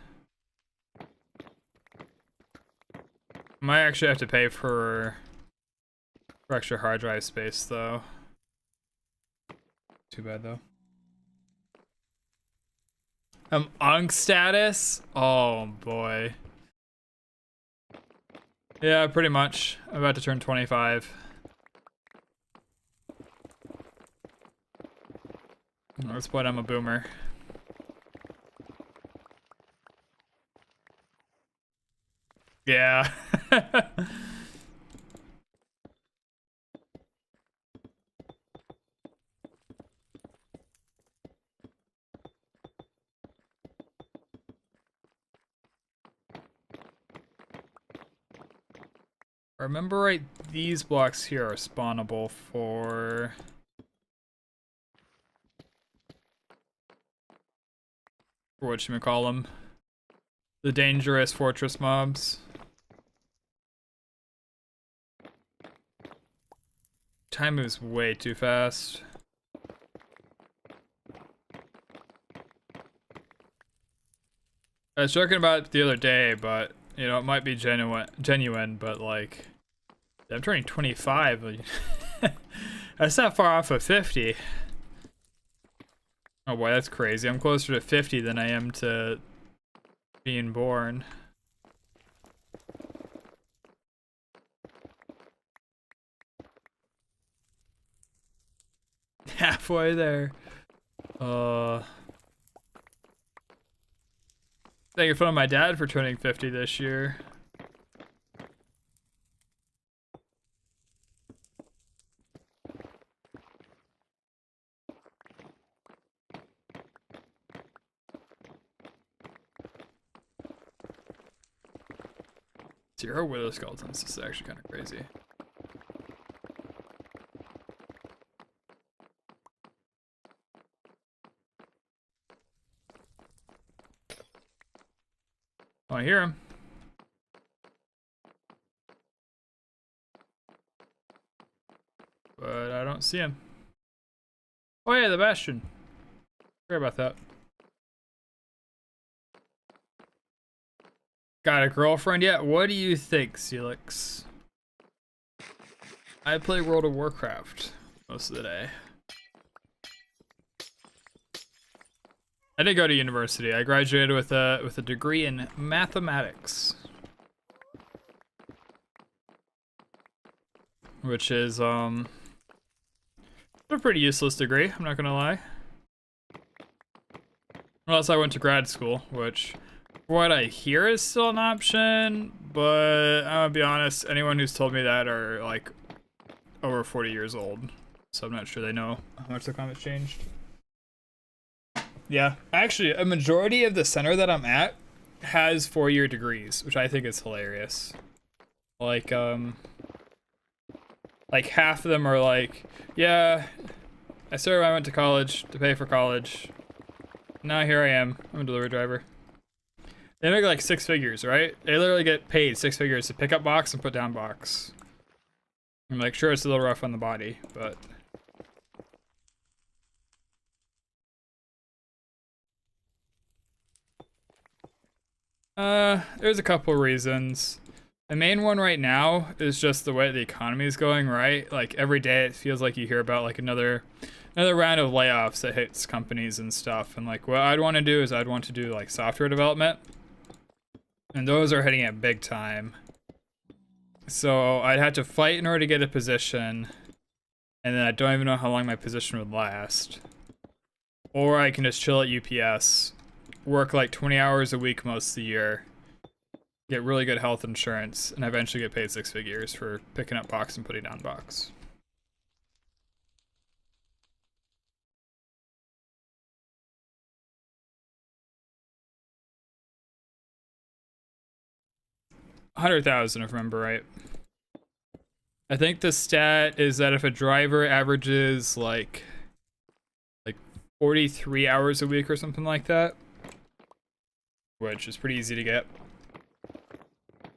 A: Might actually have to pay for extra hard drive space though. Too bad though. Unk status? Oh boy. Yeah, pretty much. I'm about to turn 25. At this point, I'm a boomer. Yeah. remember right, these blocks here are spawnable for whatchamacallem, the dangerous fortress mobs. Time moves way too fast. I was joking about it the other day, but you know, it might be genuine, but like, I'm turning 25. That's not far off of 50. Oh boy, that's crazy. I'm closer to 50 than I am to being born. Halfway there. Making fun of my dad for turning 50 this year. Zero widow skeletons. This is actually kind of crazy. Oh, I hear him. But I don't see him. Oh yeah, the Bastion. Sorry about that. Got a girlfriend yet? What do you think, Celix? I play World of Warcraft most of the day. I did go to university. I graduated with a degree in mathematics, which is a pretty useless degree. I'm not gonna lie. Unless I went to grad school, which, from what I hear, is still an option. But I'm gonna be honest, anyone who's told me that are like over 40 years old, so I'm not sure they know how much the climate's changed. Yeah, actually, a majority of the center that I'm at has 4-year degrees, which I think is hilarious. Like half of them are like, yeah, I went to college to pay for college. Now here I am. I'm a delivery driver. They make like 6 figures, right? They literally get paid 6 figures to pick up box and put down box. I'm like, sure, it's a little rough on the body, but. There's a couple reasons. The main one right now is just the way the economy is going, right? Like every day it feels like you hear about like another round of layoffs that hits companies and stuff. And like what I'd want to do is I'd want to do like software development. And those are hitting it big time. So I'd have to fight in order to get a position. And then I don't even know how long my position would last. Or I can just chill at UPS, work like 20 hours a week most of the year, get really good health insurance, and eventually get paid 6 figures for picking up box and putting down box. $100,000 if I remember right. I think the stat is that if a driver averages like 43 hours a week or something like that, which is pretty easy to get,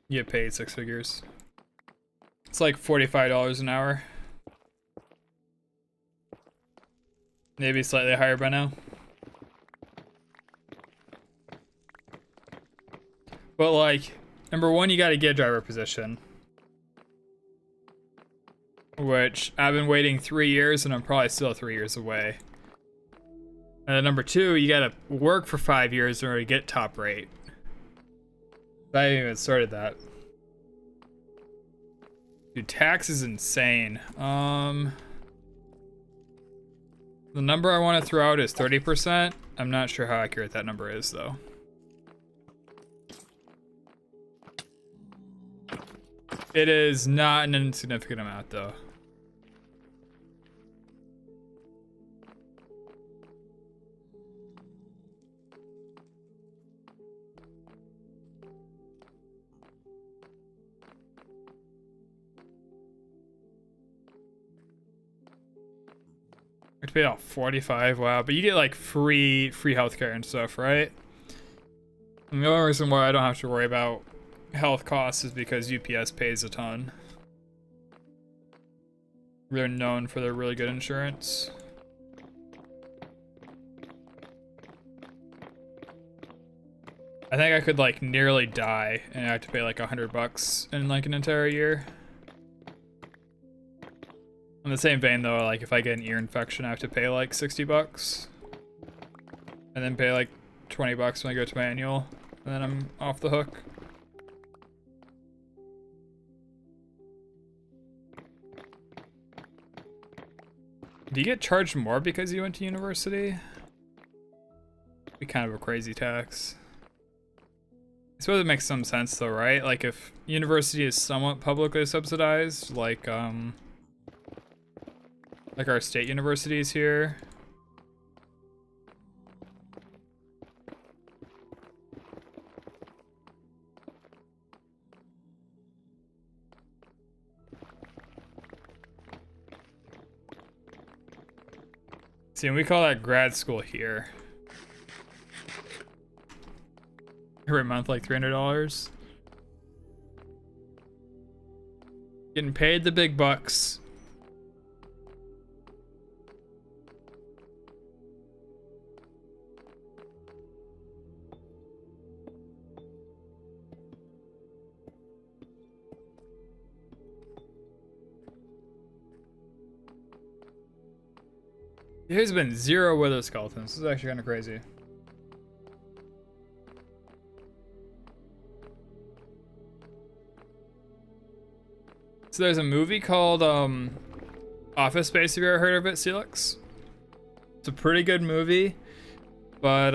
A: you get paid 6 figures. It's like $45 an hour. Maybe slightly higher by now. But like, number one, you gotta get a driver position. Which I've been waiting 3 years and I'm probably still 3 years away. And then number two, you gotta work for 5 years in order to get top rate. I haven't even started that. Dude, tax is insane. The number I want to throw out is 30%. I'm not sure how accurate that number is, though. It is not an insignificant amount, though. to pay out 45. Wow, but you get like free healthcare and stuff, right? And the only reason why I don't have to worry about health costs is because UPS pays a ton. They're known for their really good insurance. I think I could like nearly die and I have to pay like $100 in like an entire year. In the same vein though, like if I get an ear infection, I have to pay like $60 and then pay like $20 when I go to my annual, and then I'm off the hook. Do you get charged more because you went to university? Be kind of a crazy tax. I suppose it makes some sense though, right? Like if university is somewhat publicly subsidized, like our state universities here. See, and we call that grad school here. Every month, like $300. Getting paid the big bucks. There's been 0 wither skeletons. This is actually kind of crazy. So there's a movie called Office Space. Have you ever heard of it, Celix? It's a pretty good movie, but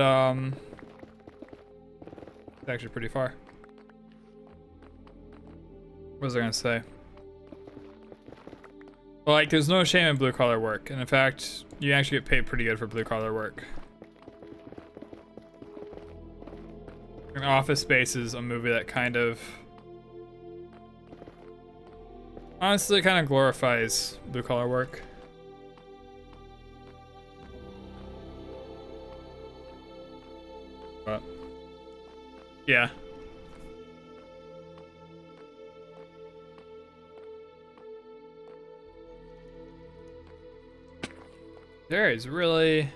A: it's actually pretty far. What was I gonna say? Well, like, there's no shame in blue collar work, and in fact, you actually get paid pretty good for blue collar work. And Office Space is a movie that kind of, honestly, kind of glorifies blue collar work. But yeah. There is really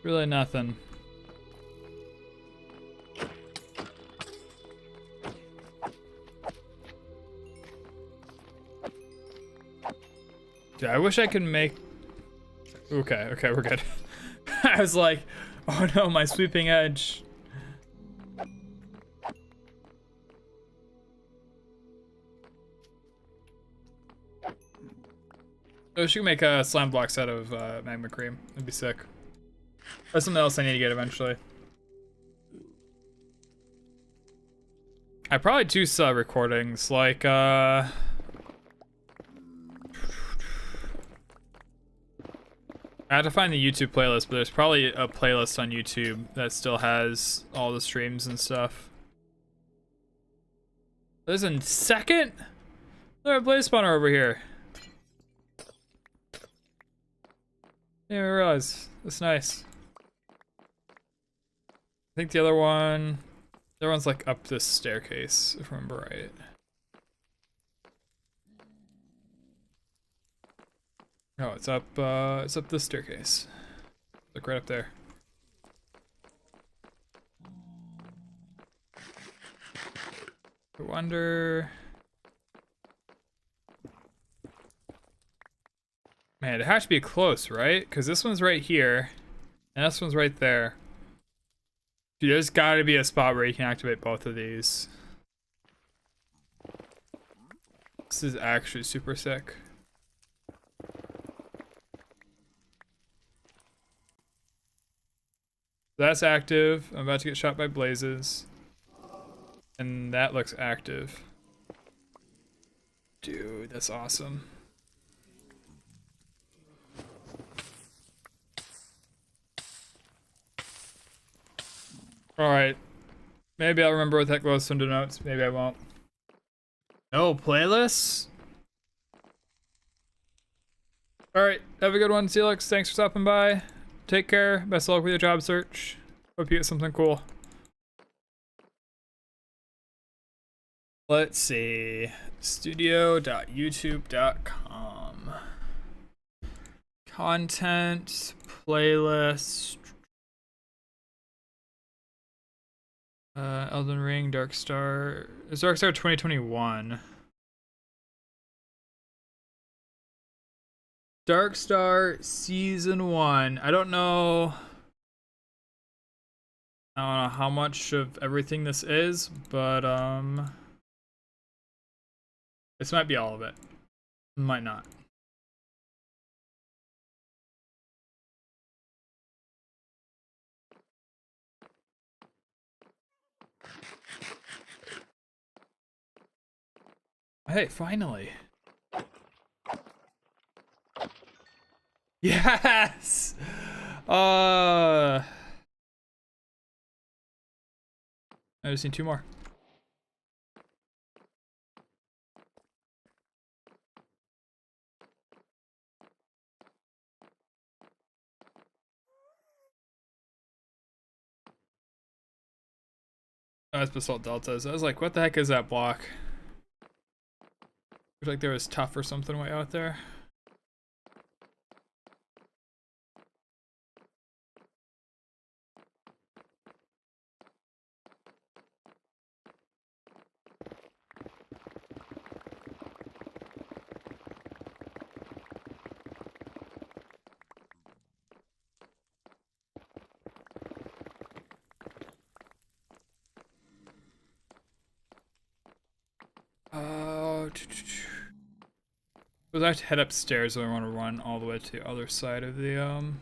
A: nothing. Dude, I wish I could make... Okay, we're good. I was like, oh no, my sweeping edge. Oh, she can make slime blocks out of magma cream. That'd be sick. That's something else I need to get eventually. I probably do sell recordings, like I have to find the YouTube playlist, but there's probably a playlist on YouTube that still has all the streams and stuff. There's a second? There's a blaze spawner over here. Didn't even realize. That's nice. I think the other one's like up this staircase, if I remember right. Oh, it's up this staircase. Look right up there. I wonder. Man, it has to be close, right? Because this one's right here, and this one's right there. Dude, there's gotta be a spot where you can activate both of these. This is actually super sick. That's active. I'm about to get shot by blazes. And that looks active. Dude, that's awesome. Alright. Maybe I'll remember what that glowstone denotes. Maybe I won't. No playlists? Alright. Have a good one, Celix. Thanks for stopping by. Take care. Best of luck with your job search. Hope you get something cool. Let's see. Studio.youtube.com. Content, playlist. Elden Ring, Darkstar. It's Darkstar 2021. Darkstar Season 1. I don't know how much of everything this is, but this might be all of it. Might not. Hey, finally. Yes! I just need 2 more. That's basalt deltas. I was like, what the heck is that block? Looks like there was tough or something way out there. I have to head upstairs and I want to run all the way to the other side of the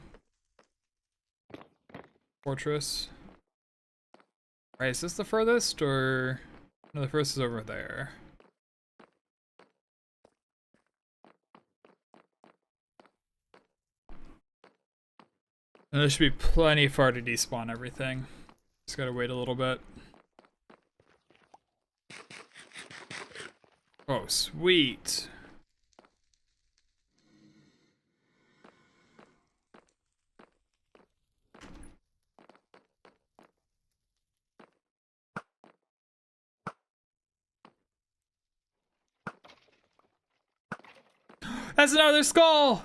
A: fortress. Right, is this the furthest, or no? The furthest is over there. And there should be plenty far to despawn everything. Just gotta wait a little bit. Oh, sweet. That's another skull!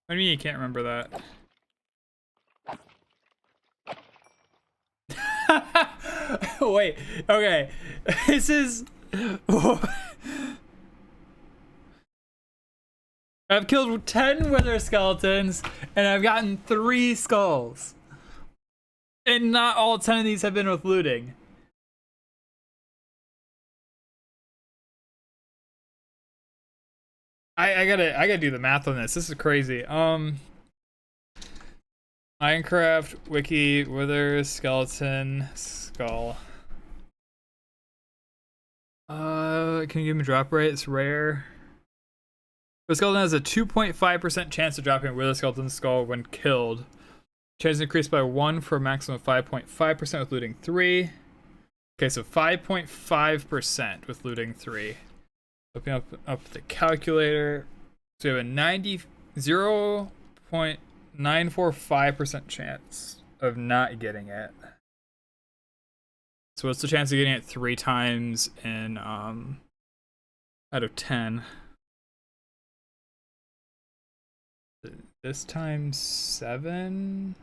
A: What do you mean you can't remember that? Wait, okay. This is... I've killed 10 wither skeletons, and I've gotten 3 skulls. And not all 10 of these have been with looting. I gotta do the math on this. This is crazy. Minecraft wiki wither skeleton skull. Can you give me a drop rate? It's rare. The skeleton has a 2.5% chance of dropping a wither skeleton skull when killed. Chance increased by 1 for a maximum of 5.5% with looting 3. Okay, so 5.5% with looting 3. Open up the calculator. So we have a 0.945% chance of not getting it. So what's the chance of getting it 3 times in out of 10? This times 7?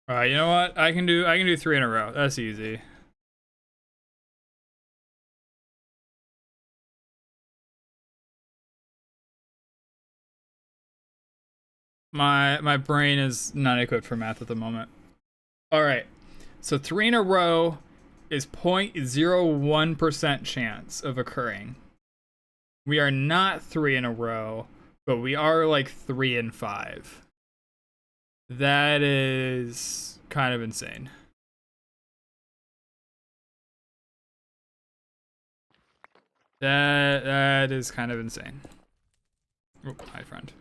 A: Alright, you know what? I can do 3 in a row. That's easy. My brain is not equipped for math at the moment. Alright. So 3 in a row is 0.01% chance of occurring. We are not 3 in a row, but we are like 3 in 5. That is kind of insane. That is kind of insane. Oh, hi, friend.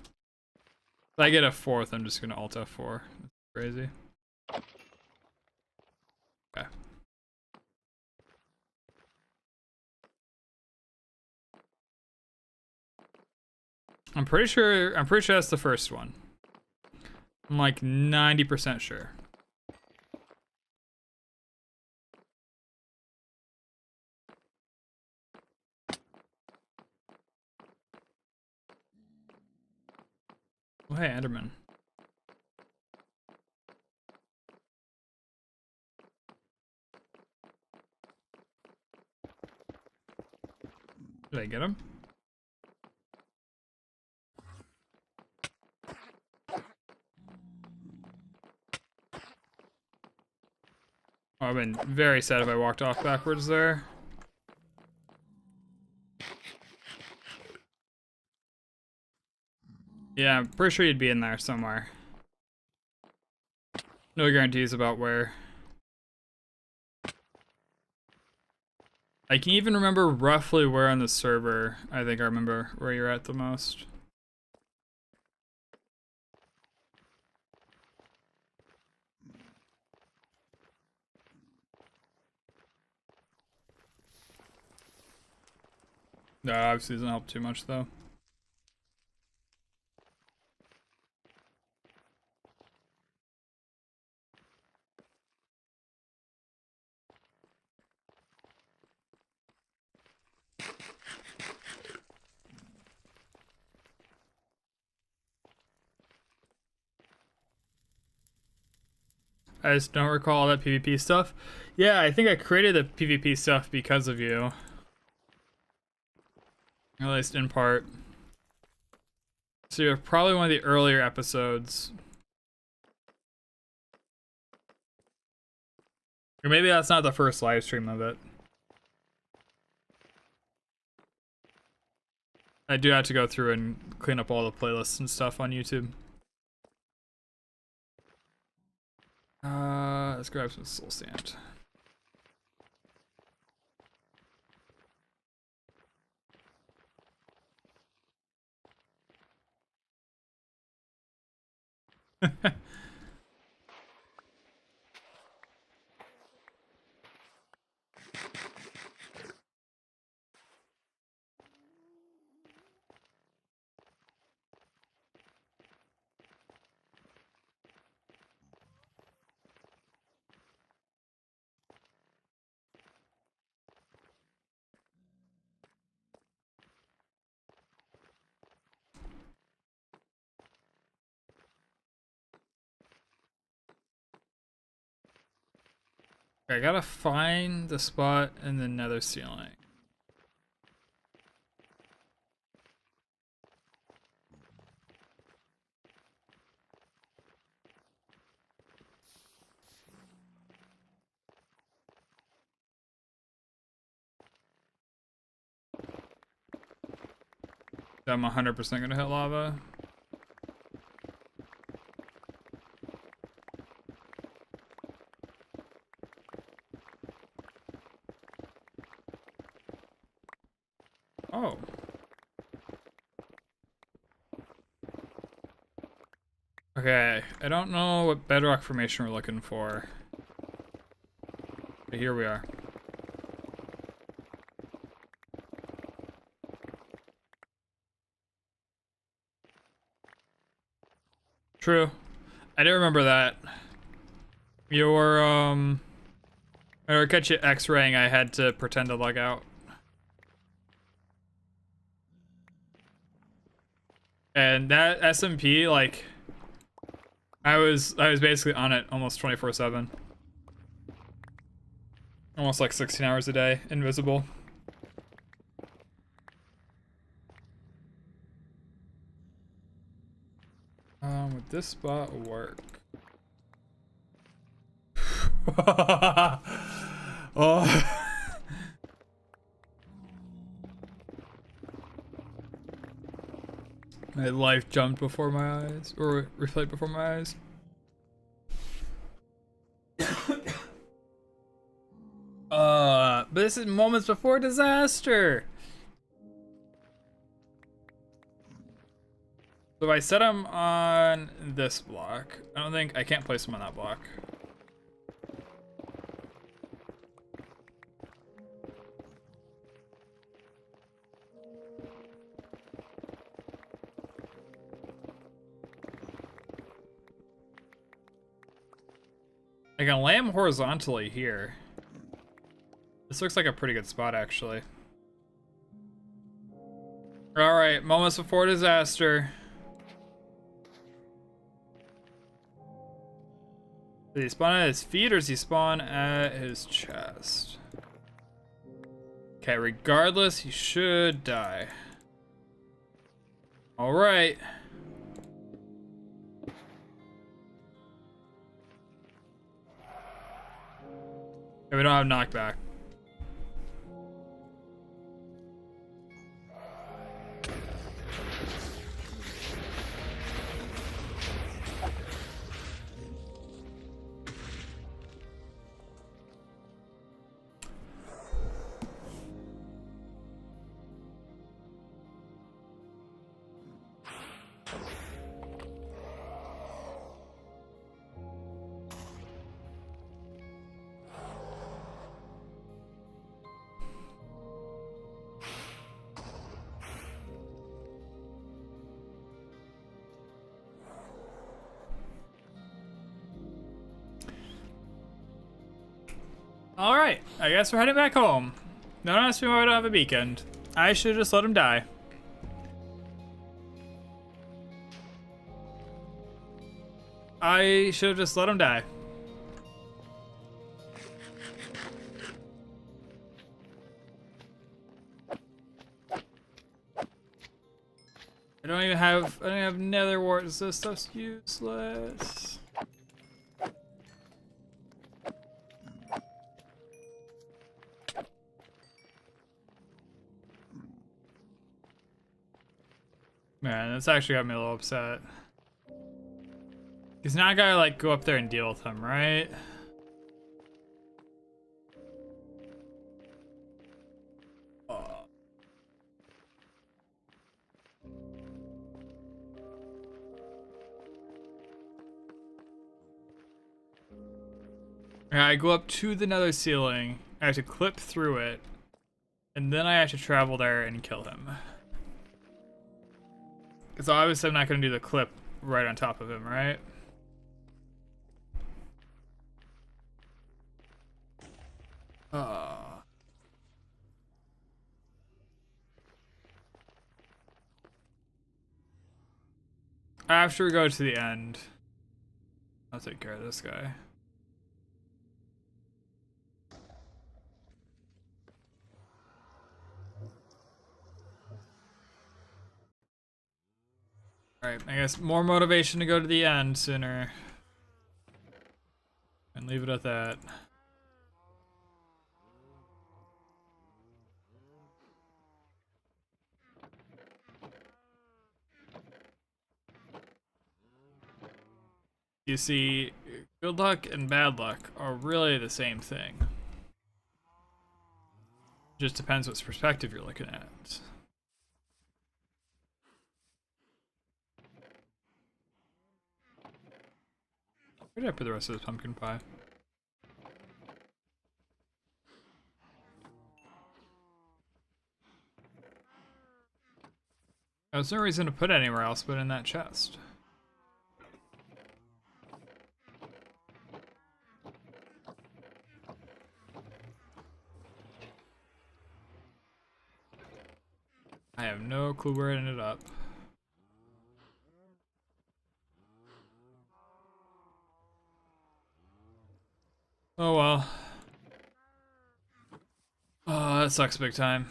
A: If I get a 4th, I'm just gonna alt F4. That's crazy. Okay. I'm pretty sure that's the first one. I'm like 90% sure. Oh, hey, Enderman. Did I get him? Oh, I've been very sad if I walked off backwards there. Yeah, I'm pretty sure you'd be in there somewhere. No guarantees about where. I can even remember roughly where on the server. I think I remember where you're at the most. No, obviously doesn't help too much though. I just don't recall all that PvP stuff. Yeah, I think I created the PvP stuff because of you. At least in part. So you're probably one of the earlier episodes. Or maybe that's not the first live stream of it. I do have to go through and clean up all the playlists and stuff on YouTube. Let's grab some soul sand. I gotta find the spot in the nether ceiling. I'm 100% gonna hit lava. Oh. Okay, I don't know what bedrock formation we're looking for. But here we are. True. I do remember that. Your, or catch you X-raying, I had to pretend to log out. And that SMP, like, I was basically on it almost 24/7. Almost like 16 hours a day, invisible. Would this spot work? Oh. My life jumped before my eyes, or replayed before my eyes. But this is moments before disaster. So if I set him on this block, I can't place him on that block. I can lay him horizontally here. This looks like a pretty good spot, actually. Alright, moments before disaster. Does he spawn at his feet or does he spawn at his chest? Okay, regardless, he should die. Alright. We don't have knockback. Alright, I guess we're heading back home. Don't ask me why I don't have a beacon. I should just let him die. I should have just let him die. I don't even have nether warts. This stuff's useless. Man, that's actually got me a little upset. Because now I gotta like go up there and deal with him, right? I go up to the nether ceiling, I have to clip through it, and then I have to travel there and kill him. Because obviously I'm not going to do the clip right on top of him, right? After we go to the end, I'll take care of this guy. Alright, I guess more motivation to go to the end sooner. And leave it at that. You see, good luck and bad luck are really the same thing. Just depends what perspective you're looking at. Where did I put the rest of this pumpkin pie? There's no reason to put it anywhere else but in that chest. I have no clue where it ended up. Oh well. Oh, that sucks big time.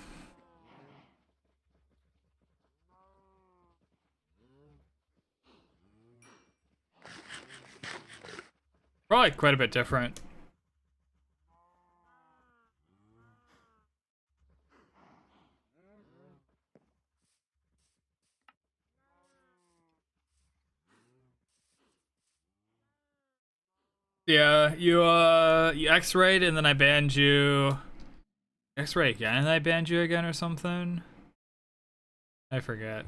A: Probably quite a bit different. Yeah, you X-rayed and then I banned you. X-ray again and I banned you again or something? I forget.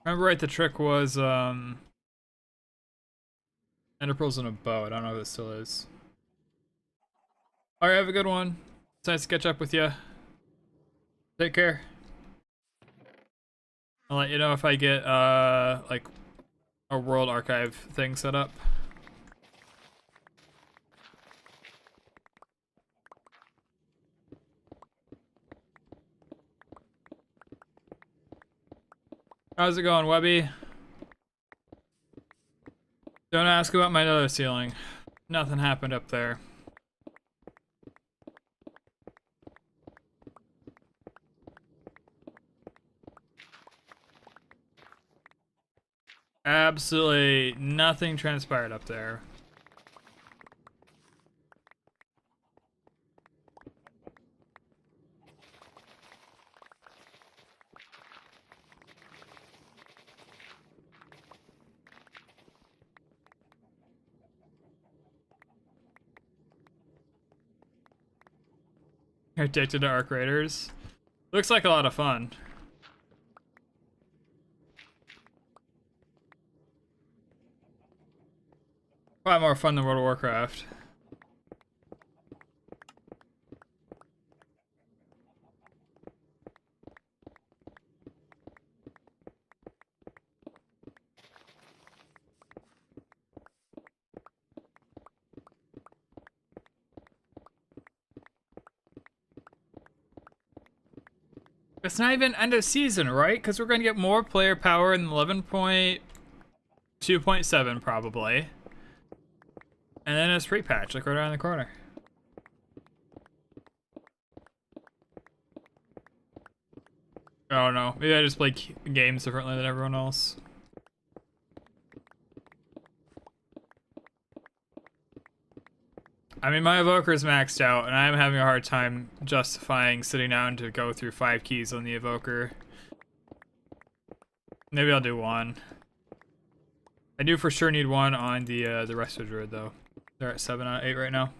A: Remember right, the trick was ender pearls and a bow. I don't know if it still is. Alright, have a good one. It's nice to catch up with you. Take care. I'll let you know if I get like a world archive thing set up. How's it going, Webby? Don't ask about my nether ceiling. Nothing happened up there. Absolutely nothing transpired up there. You're addicted to Arc Raiders. Looks like a lot of fun. Probably more fun than World of Warcraft. It's not even end of season, right? Because we're going to get more player power in 11.2.7 probably. And then it's pre-patch, like right around the corner. Oh no, maybe I just play games differently than everyone else. I mean, my evoker is maxed out, and I'm having a hard time justifying sitting down to go through 5 keys on the evoker. Maybe I'll do one. I do for sure need one on the Resto Druid, though. They're at 7 out of 8 right now.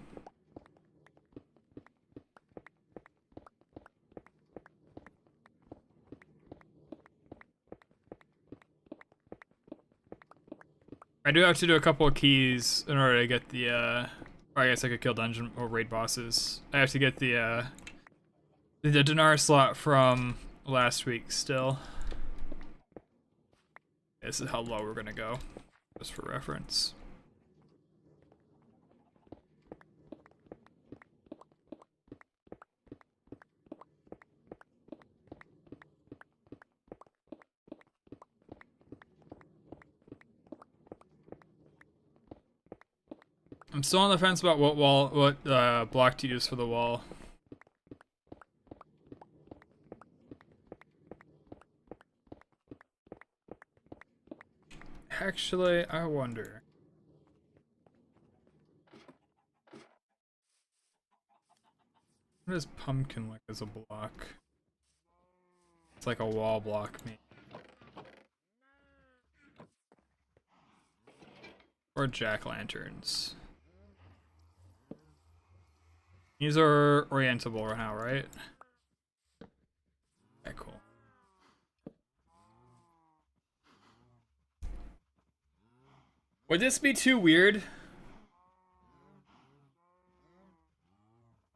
A: I do have to do a couple of keys in order to get the, or I guess I could kill dungeon or raid bosses. I have to get the dinar slot from last week still. This is how low we're gonna go, just for reference. I'm still on the fence about what block to use for the wall. Actually, I wonder. What does pumpkin look as a block? It's like a wall block, maybe. Or jack-lanterns. These are orientable right now, right? Okay, cool. Would this be too weird?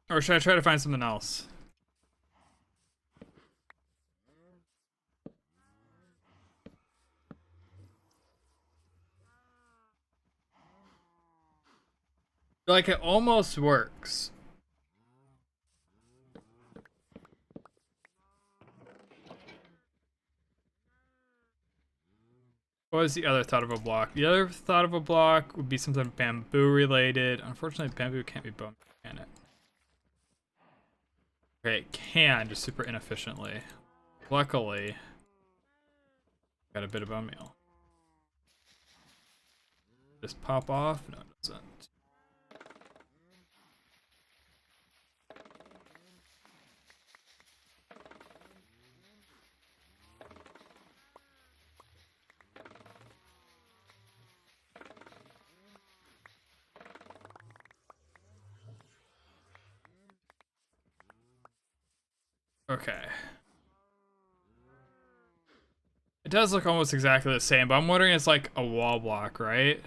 A: Or should I try to find something else? Like, it almost works. What was the other thought of a block? The other thought of a block would be something bamboo related. Unfortunately, bamboo can't be bone, can it? Okay, it can, just super inefficiently. Luckily, got a bit of bone meal. Just pop off? No, it doesn't. Okay. It does look almost exactly the same, but I'm wondering it's like a wall block, right?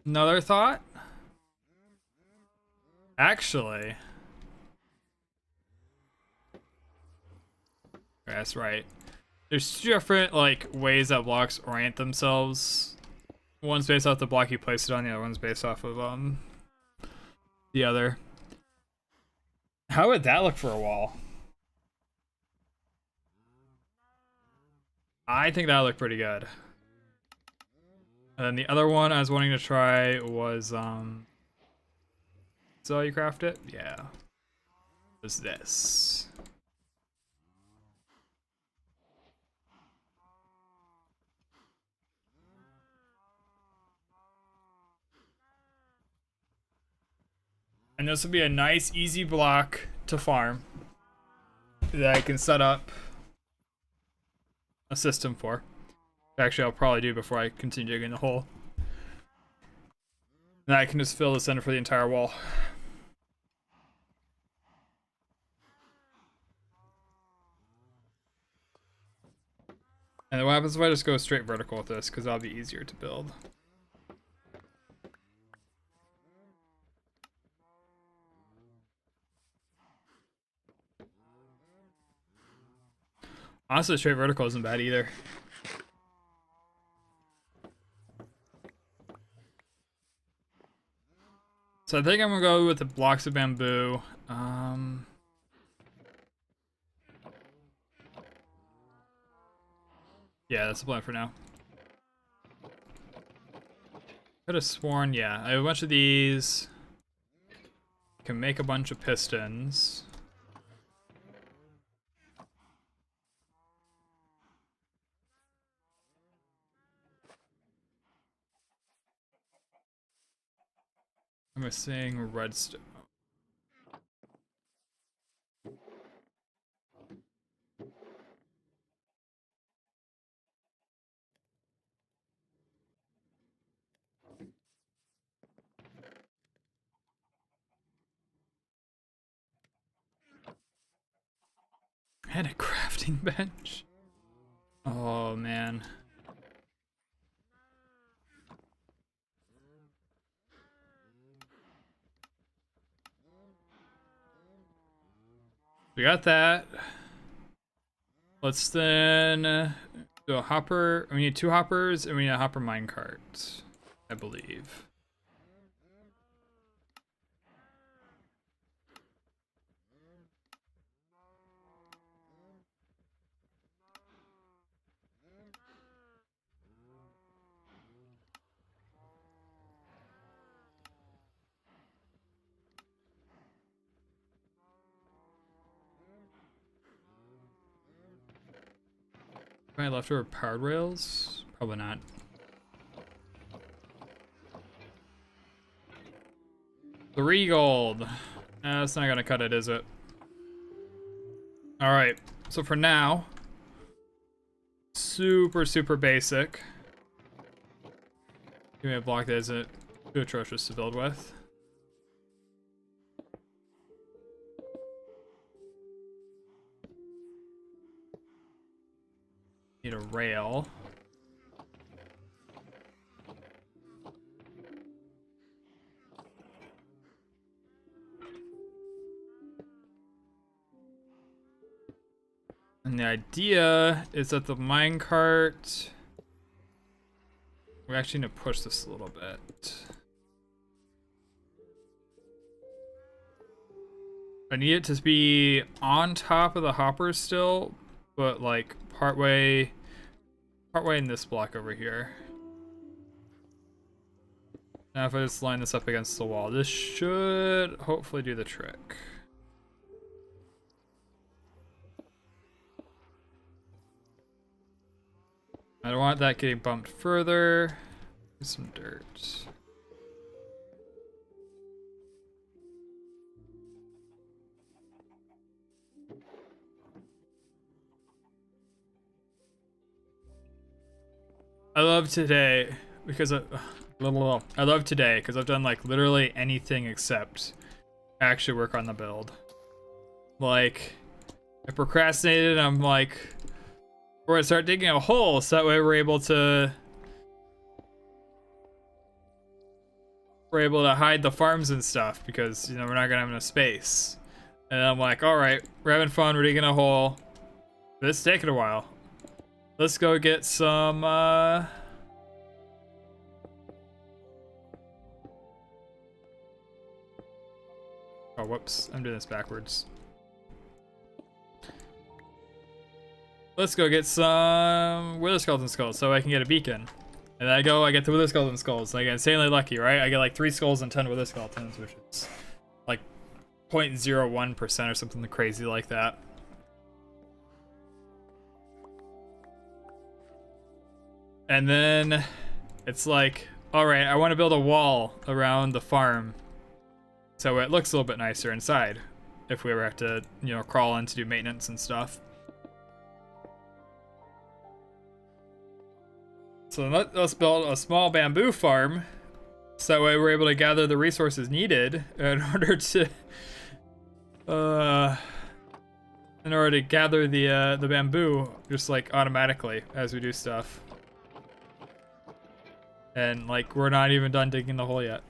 A: Another thought? Actually. That's right. There's two different like ways that blocks orient themselves. One's based off the block you place it on, the other one's based off of the other. How would that look for a wall? I think that would look pretty good. And then the other one I was wanting to try was so you craft it? Yeah. Was this. And this would be a nice, easy block to farm that I can set up a system for. Actually, I'll probably do before I continue digging the hole. And I can just fill the center for the entire wall. And then what happens if I just go straight vertical with this? Because that'll be easier to build. Honestly, straight vertical isn't bad either. So I think I'm gonna go with the blocks of bamboo. Yeah, that's the plan for now. Could have sworn, yeah, I have a bunch of these. Can make a bunch of pistons. I'm missing redstone. I had a crafting bench. Oh man. We got that. Let's then do a hopper. We need 2 hoppers and we need a hopper minecart, I believe. Any leftover powered rails? Probably not. $3 gold. That's not gonna cut it, is it? Alright, so for now, super basic. Give me a block that isn't too atrocious to build with. Need a rail. And the idea is that the minecart, we actually need to push this a little bit. I need it to be on top of the hopper still, but like partway in this block over here. Now if I just line this up against the wall, this should hopefully do the trick. I don't want that getting bumped further. Some dirt. I love today because I love today because I've done like literally anything except actually work on the build. Like, I procrastinated. I'm like, we're gonna start digging a hole so that way we're able to hide the farms and stuff because, you know, we're not gonna have enough space. And I'm like, all right, we're having fun. We're digging a hole. This is taking a while. Let's go get some. Oh, whoops! I'm doing this backwards. Let's go get some wither skeleton skulls so I can get a beacon. And then I get the wither skeleton skulls. I get insanely lucky, right? I get like 3 skulls and 10 wither skeletons, which is like 0.01% or something crazy like that. And then it's like, all right, I want to build a wall around the farm so it looks a little bit nicer inside if we ever have to, you know, crawl in to do maintenance and stuff. So let's build a small bamboo farm so that way we're able to gather the resources needed in order to gather the bamboo just like automatically as we do stuff. And like we're not even done digging the hole yet.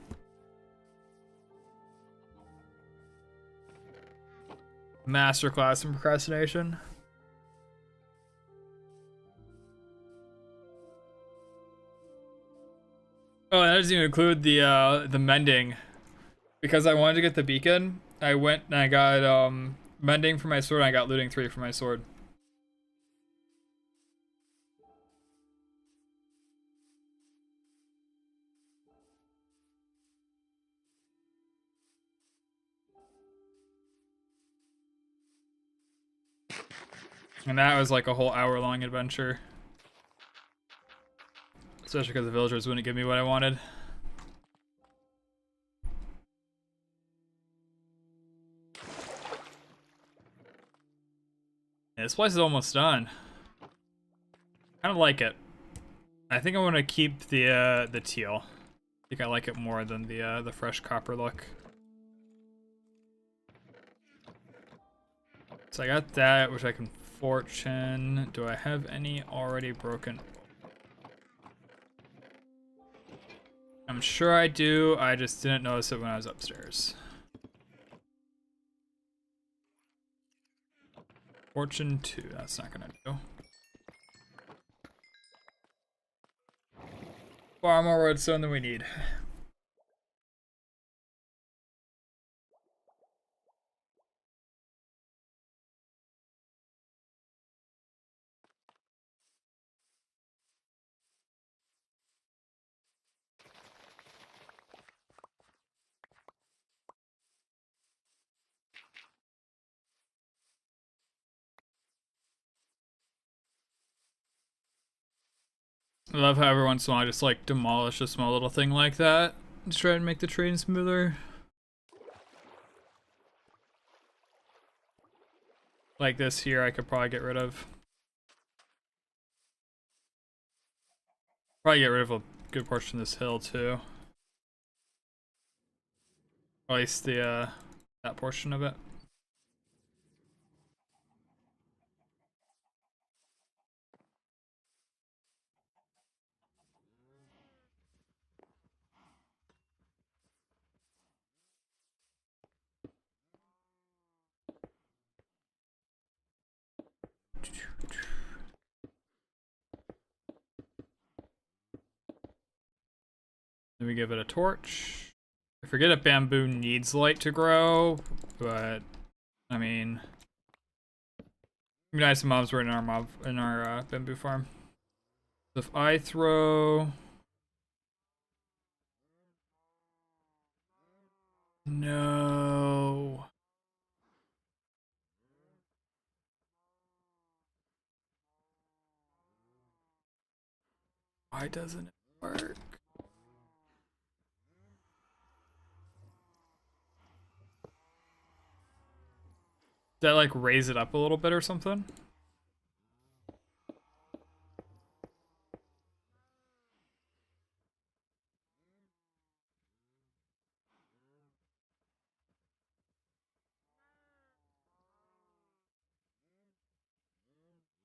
A: Masterclass in procrastination. Oh, that doesn't even include the mending. Because I wanted to get the beacon, I went and I got mending for my sword and I got looting 3 for my sword. And that was like a whole hour-long adventure. Especially because the villagers wouldn't give me what I wanted. Yeah, this place is almost done. Kind of like it. I think I want to keep the teal. I think I like it more than the fresh copper look. So I got that, which I can fortune. Do I have any already broken? I'm sure I do. I just didn't notice it when I was upstairs. Fortune 2. That's not gonna do. Far more redstone than we need. I love how every once in a while I just like demolish a small little thing like that to try and make the train smoother. Like this here I could probably get rid of. Probably get rid of a good portion of this hill too. At least the that portion of it. Then we give it a torch. I forget if bamboo needs light to grow, but I mean, it'd be nice if mobs were in our bamboo farm. So if I throw, no. Why doesn't it work? Did I like raise it up a little bit or something?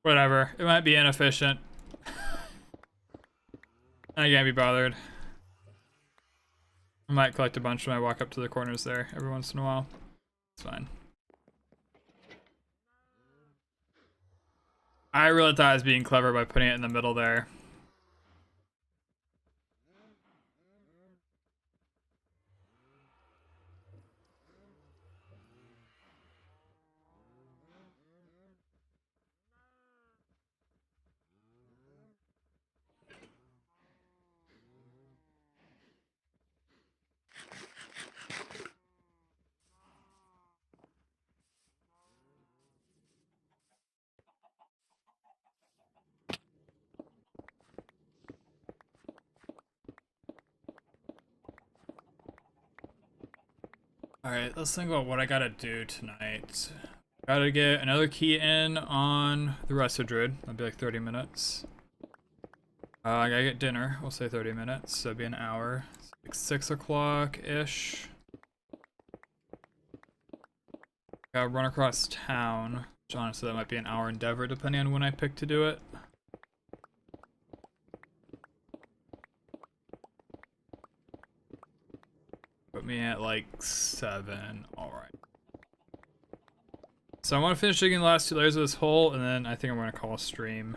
A: Whatever. It might be inefficient. I can't be bothered. I might collect a bunch when I walk up to the corners there every once in a while. It's fine. I really thought I was being clever by putting it in the middle there. Alright, let's think about what I gotta do tonight. Gotta get another key in on the Resto Druid. That'll be like 30 minutes. I gotta get dinner. We'll say 30 minutes. So it'll be an hour. It's like 6 o'clock-ish. Gotta run across town. Which honestly, that might be an hour endeavor depending on when I pick to do it. Put me at like 7. Alright. So I want to finish digging the last 2 layers of this hole, and then I think I'm going to call a stream.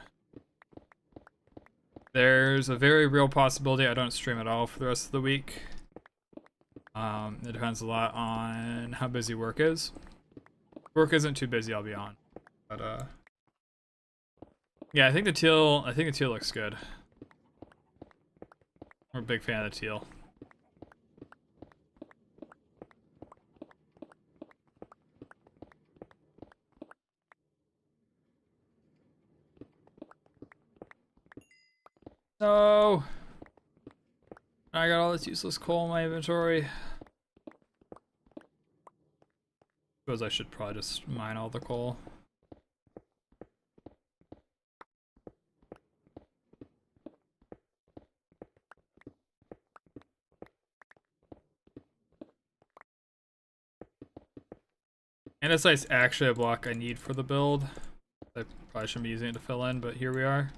A: There's a very real possibility I don't stream at all for the rest of the week. It depends a lot on how busy work is. If work isn't too busy, I'll be on. But yeah, I think the teal looks good. I'm a big fan of the teal. No! I got all this useless coal in my inventory. Suppose I should probably just mine all the coal. Andesite's actually a block I need for the build. I probably shouldn't be using it to fill in, but here we are.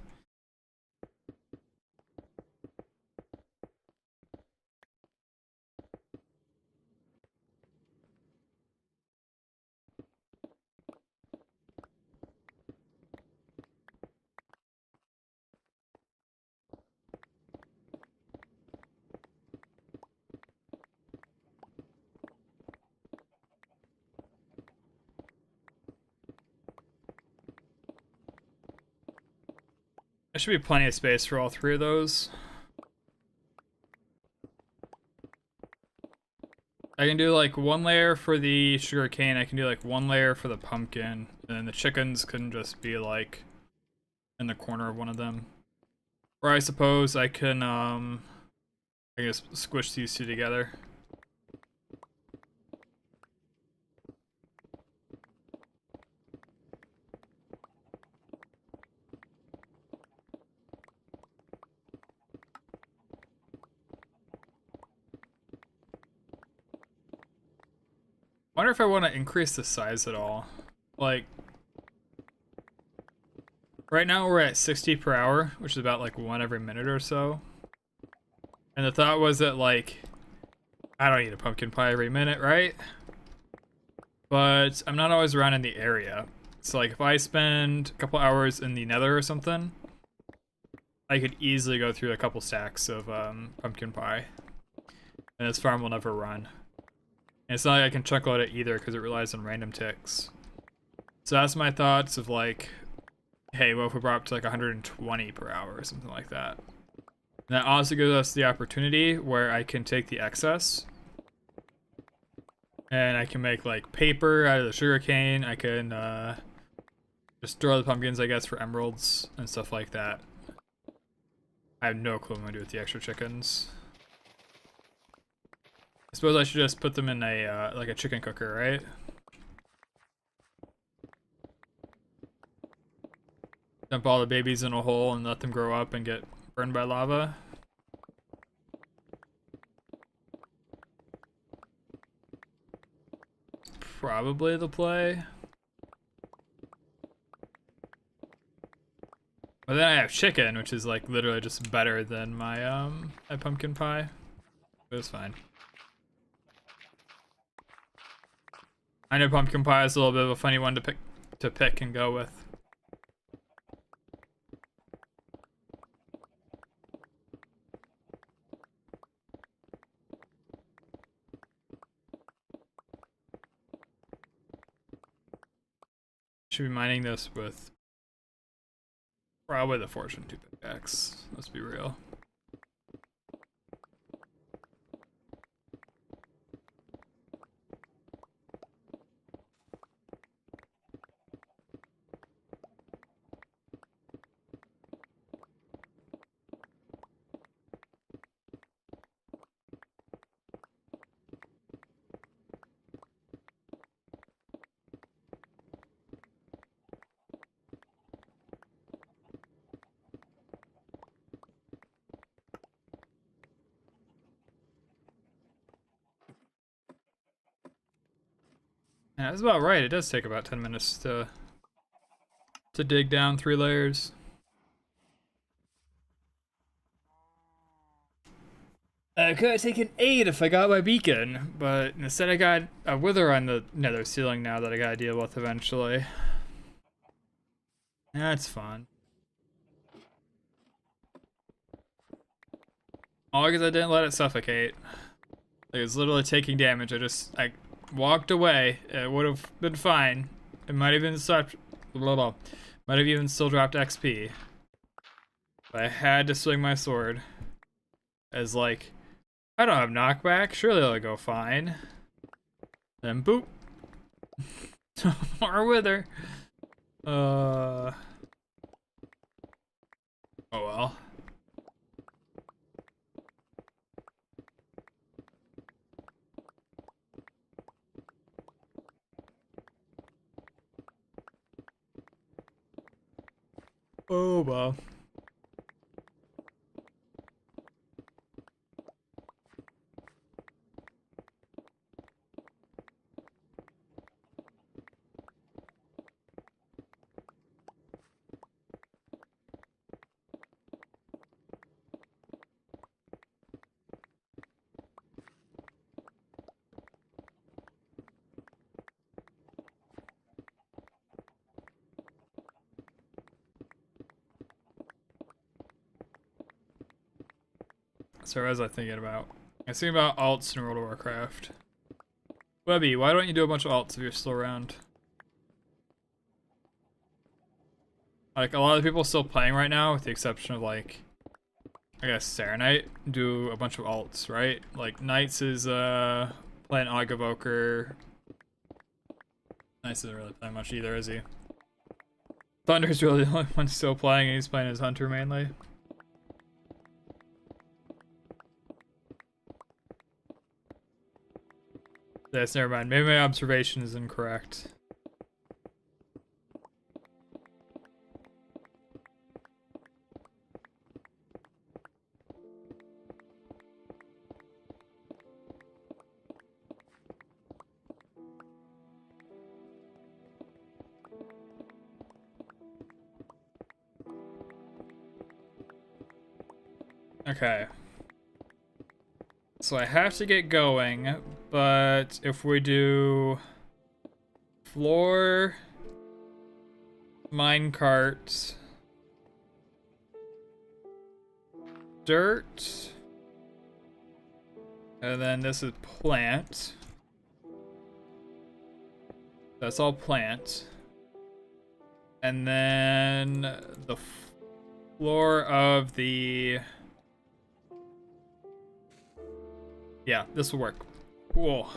A: There should be plenty of space for all 3 of those. I can do like 1 layer for the sugarcane, I can do like 1 layer for the pumpkin, and then the chickens can just be like in the corner of one of them. Or I suppose I can I guess squish these 2 together. I wonder if I want to increase the size at all. Like, right now we're at 60 per hour, which is about like 1 every minute or so. And the thought was that like, I don't eat a pumpkin pie every minute, right? But I'm not always around in the area. So like if I spend a couple hours in the nether or something, I could easily go through a couple stacks of pumpkin pie. And this farm will never run. And it's not like I can chuck load it either because it relies on random ticks. So that's my thoughts of like, hey, what if we brought up to like 120 per hour or something like that? And that also gives us the opportunity where I can take the excess and I can make like paper out of the sugarcane. I can just throw the pumpkins, I guess, for emeralds and stuff like that. I have no clue what I'm gonna do with the extra chickens. I suppose I should just put them in a like a chicken cooker, right? Dump all the babies in a hole and let them grow up and get burned by lava. Probably the play. But then I have chicken, which is like literally just better than my my pumpkin pie. It was fine. I know pumpkin pie is a little bit of a funny one to pick and go with. Should be mining this with probably the Fortune 2 pickaxe. Let's be real. Yeah, that's about right. It does take about 10 minutes to dig down 3 layers. It could have taken 8 if I got my beacon, but instead I got a wither on the nether ceiling now that I gotta deal with eventually. That's fun. All because I didn't let it suffocate. Like, it's literally taking damage. I walked away. It would have been fine. It might have even stopped. Might have even still dropped XP. But I had to swing my sword. As like, I don't have knockback. Surely it'll go fine. Then boop. More wither. Oh well. Oh well. So what was I thinking about? I was thinking about alts in World of Warcraft. Webby, why don't you do a bunch of alts if you're still around? Like, a lot of the people still playing right now, with the exception of, like, I guess Serenite, do a bunch of alts, right? Like, Knights is, playing Og Evoker. Knights isn't really playing much either, is he? Thunder's really the only one still playing, and he's playing his Hunter mainly. Yes, never mind. Maybe my observation is incorrect. Okay. So I have to get going, but if we do floor, minecart, dirt, and then this is plant. That's all plant. And then the floor of the... Yeah, this will work. Cool.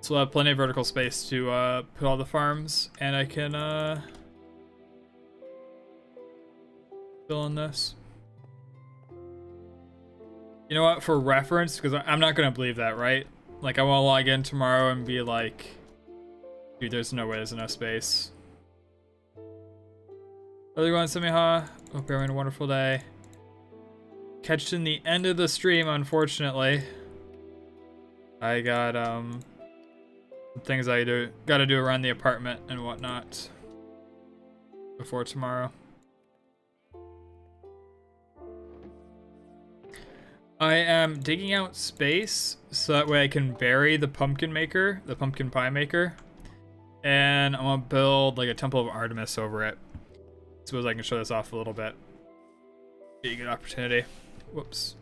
A: So we'll have plenty of vertical space to put all the farms, and I can fill in this. You know what, for reference, because I'm not gonna believe that, right? Like, I won't log in tomorrow and be like, dude, there's no way there's enough space. Other one, Semiha. Hope you're having a wonderful day. Catching the end of the stream, unfortunately. I got some things I gotta do around the apartment and whatnot before tomorrow. I am digging out space so that way I can bury the pumpkin maker, the pumpkin pie maker, and I'm gonna build like a Temple of Artemis over it. Suppose I can show this off a little bit. Be a good opportunity. Whoops.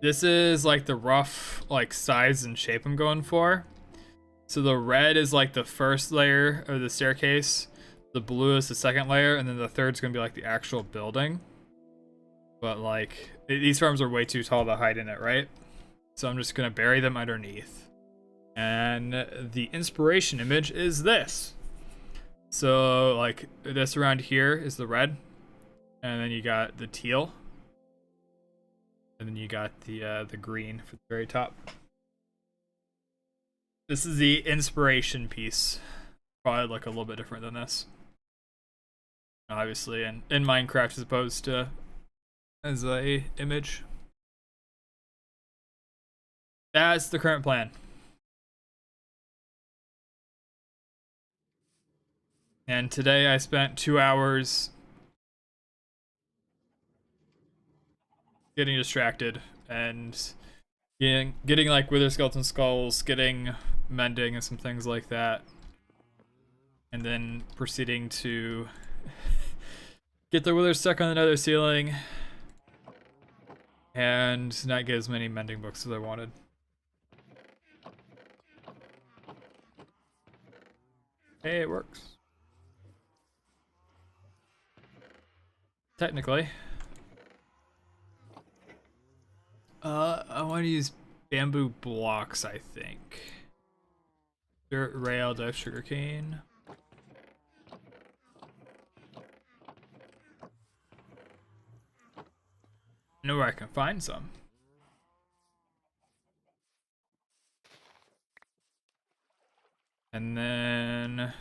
A: This is like the rough like size and shape I'm going for. So the red is like the first layer of the staircase, the blue is the second layer, and then the third's gonna be like the actual building. But like, these farms are way too tall to hide in it, right? So I'm just gonna bury them underneath. And the inspiration image is this. So like, this around here is the red, and then you got the teal, and then you got the green for the very top. This is the inspiration piece. Probably look a little bit different than this. Obviously, in Minecraft as opposed to as a image. That's the current plan. And today I spent 2 hours getting distracted and getting like wither skeleton skulls, getting mending and some things like that, and then proceeding to get the wither stuck on the nether ceiling and not get as many mending books as I wanted. Hey, it works. Technically. I want to use bamboo blocks, I think. Dirt, rail, dive, sugarcane. I know where I can find some. And then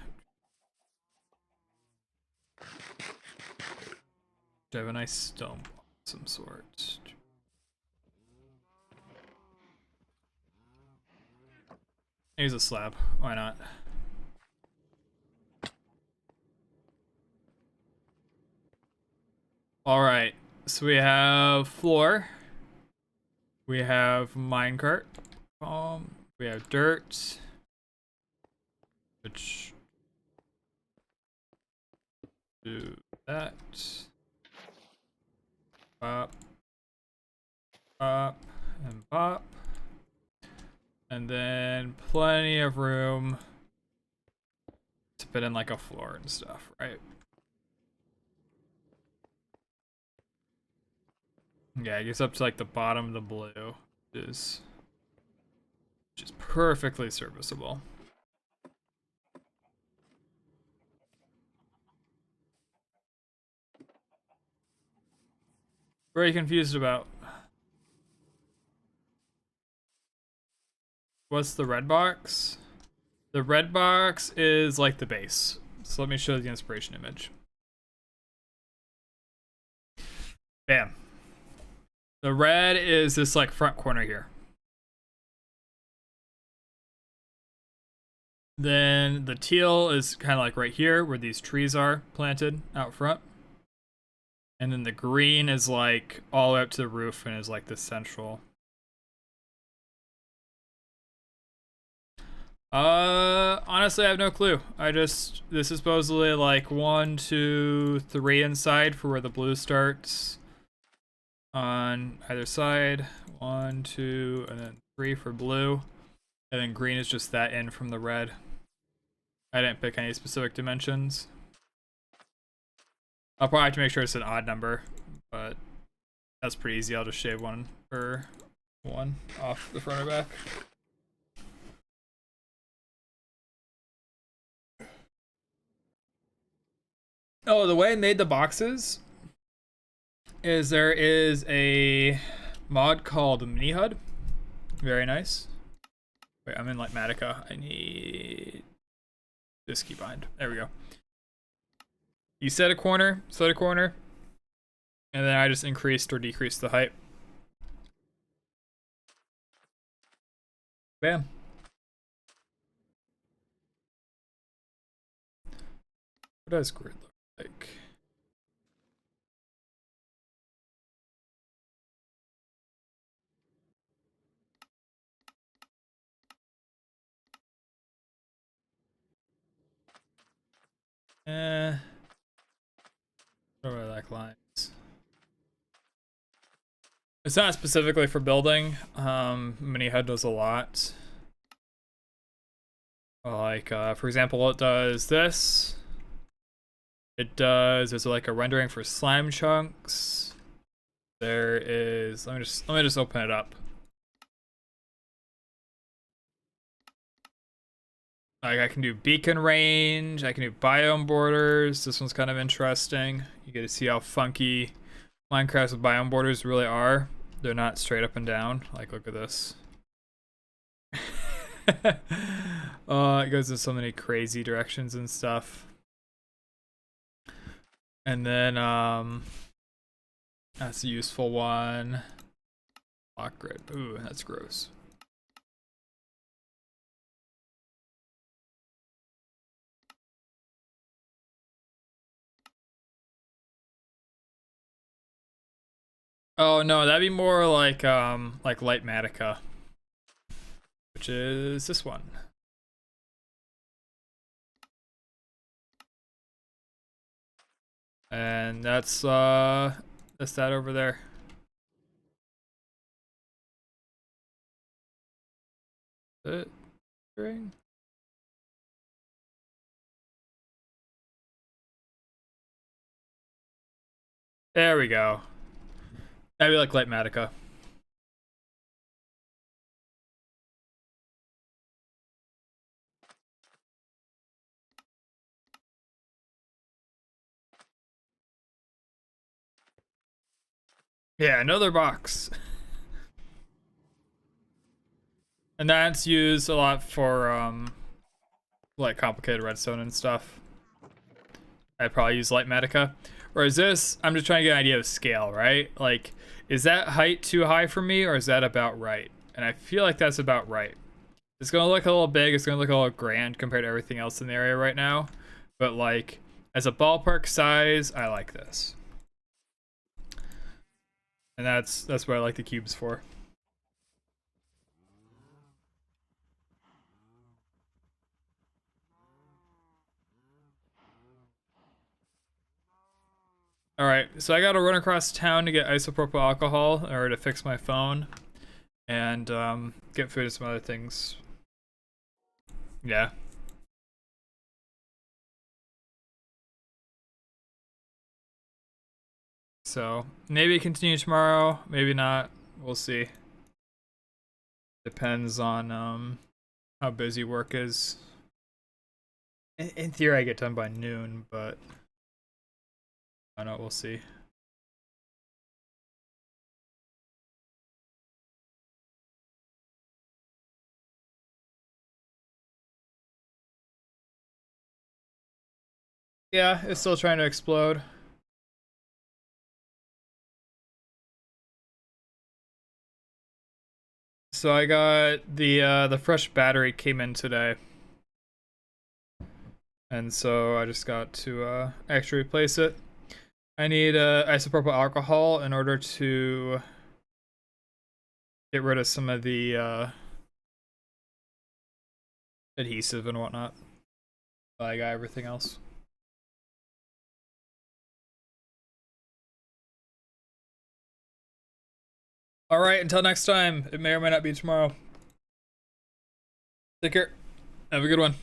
A: I have a nice stone block of some sort. Use a slab. Why not? All right. So we have floor. We have minecart. We have dirt. Which do that. Pop. Pop. And pop. And then plenty of room to put in like a floor and stuff, right? Yeah, it gets up to like the bottom of the blue, which is perfectly serviceable. Very confused about what's the red box? The red box is like the base. So let me show you the inspiration image. Bam. The red is this like front corner here. Then the teal is kind of like right here where these trees are planted out front. And then the green is like all the way up to the roof and is like the central. Honestly, I have no clue. This is supposedly like 1, 2, 3 inside for where the blue starts. On either side, 1, 2, and then 3 for blue. And then green is just that in from the red. I didn't pick any specific dimensions. I'll probably have to make sure it's an odd number, but that's pretty easy. I'll just shave one off the front or back. Oh, the way I made the boxes is there is a mod called Mini HUD. Very nice. Wait, I'm in Lightmatica. I need this keybind. There we go. You set a corner, and then I just increased or decreased the height. Bam. What does grid look like? What do I like lines? It's not specifically for building. Mini HUD does a lot. Like, for example, it does this. There's like a rendering for slime chunks. There is, let me just open it up. Like I can do beacon range, I can do biome borders. This one's kind of interesting. You get to see how funky Minecraft's biome borders really are. They're not straight up and down. Like, look at this. It goes in so many crazy directions and stuff. And then, that's a useful one. Block grid. Ooh, that's gross. Oh no, that'd be more like Lightmatica, which is this one. And that's that over there. Is it string? There we go. That'd be like Lightmatica. Yeah, another box. And that's used a lot for like complicated redstone and stuff. I'd probably use Lightmatica. Or is this, I'm just trying to get an idea of scale, right? Like, is that height too high for me, or is that about right? And I feel like that's about right. It's gonna look a little big, it's gonna look a little grand compared to everything else in the area right now. But like, as a ballpark size, I like this. And that's what I like the cubes for. Alright, so I gotta run across town to get isopropyl alcohol in order to fix my phone. And get food and some other things. Yeah. So maybe continue tomorrow, maybe not. We'll see. Depends on how busy work is. In theory, I get done by noon, but I don't know. We'll see. Yeah, it's still trying to explode. So I got the fresh battery came in today. And so I just got to actually replace it. I need isopropyl alcohol in order to get rid of some of the adhesive and whatnot. I got everything else. Alright, until next time. It may or may not be tomorrow. Take care. Have a good one.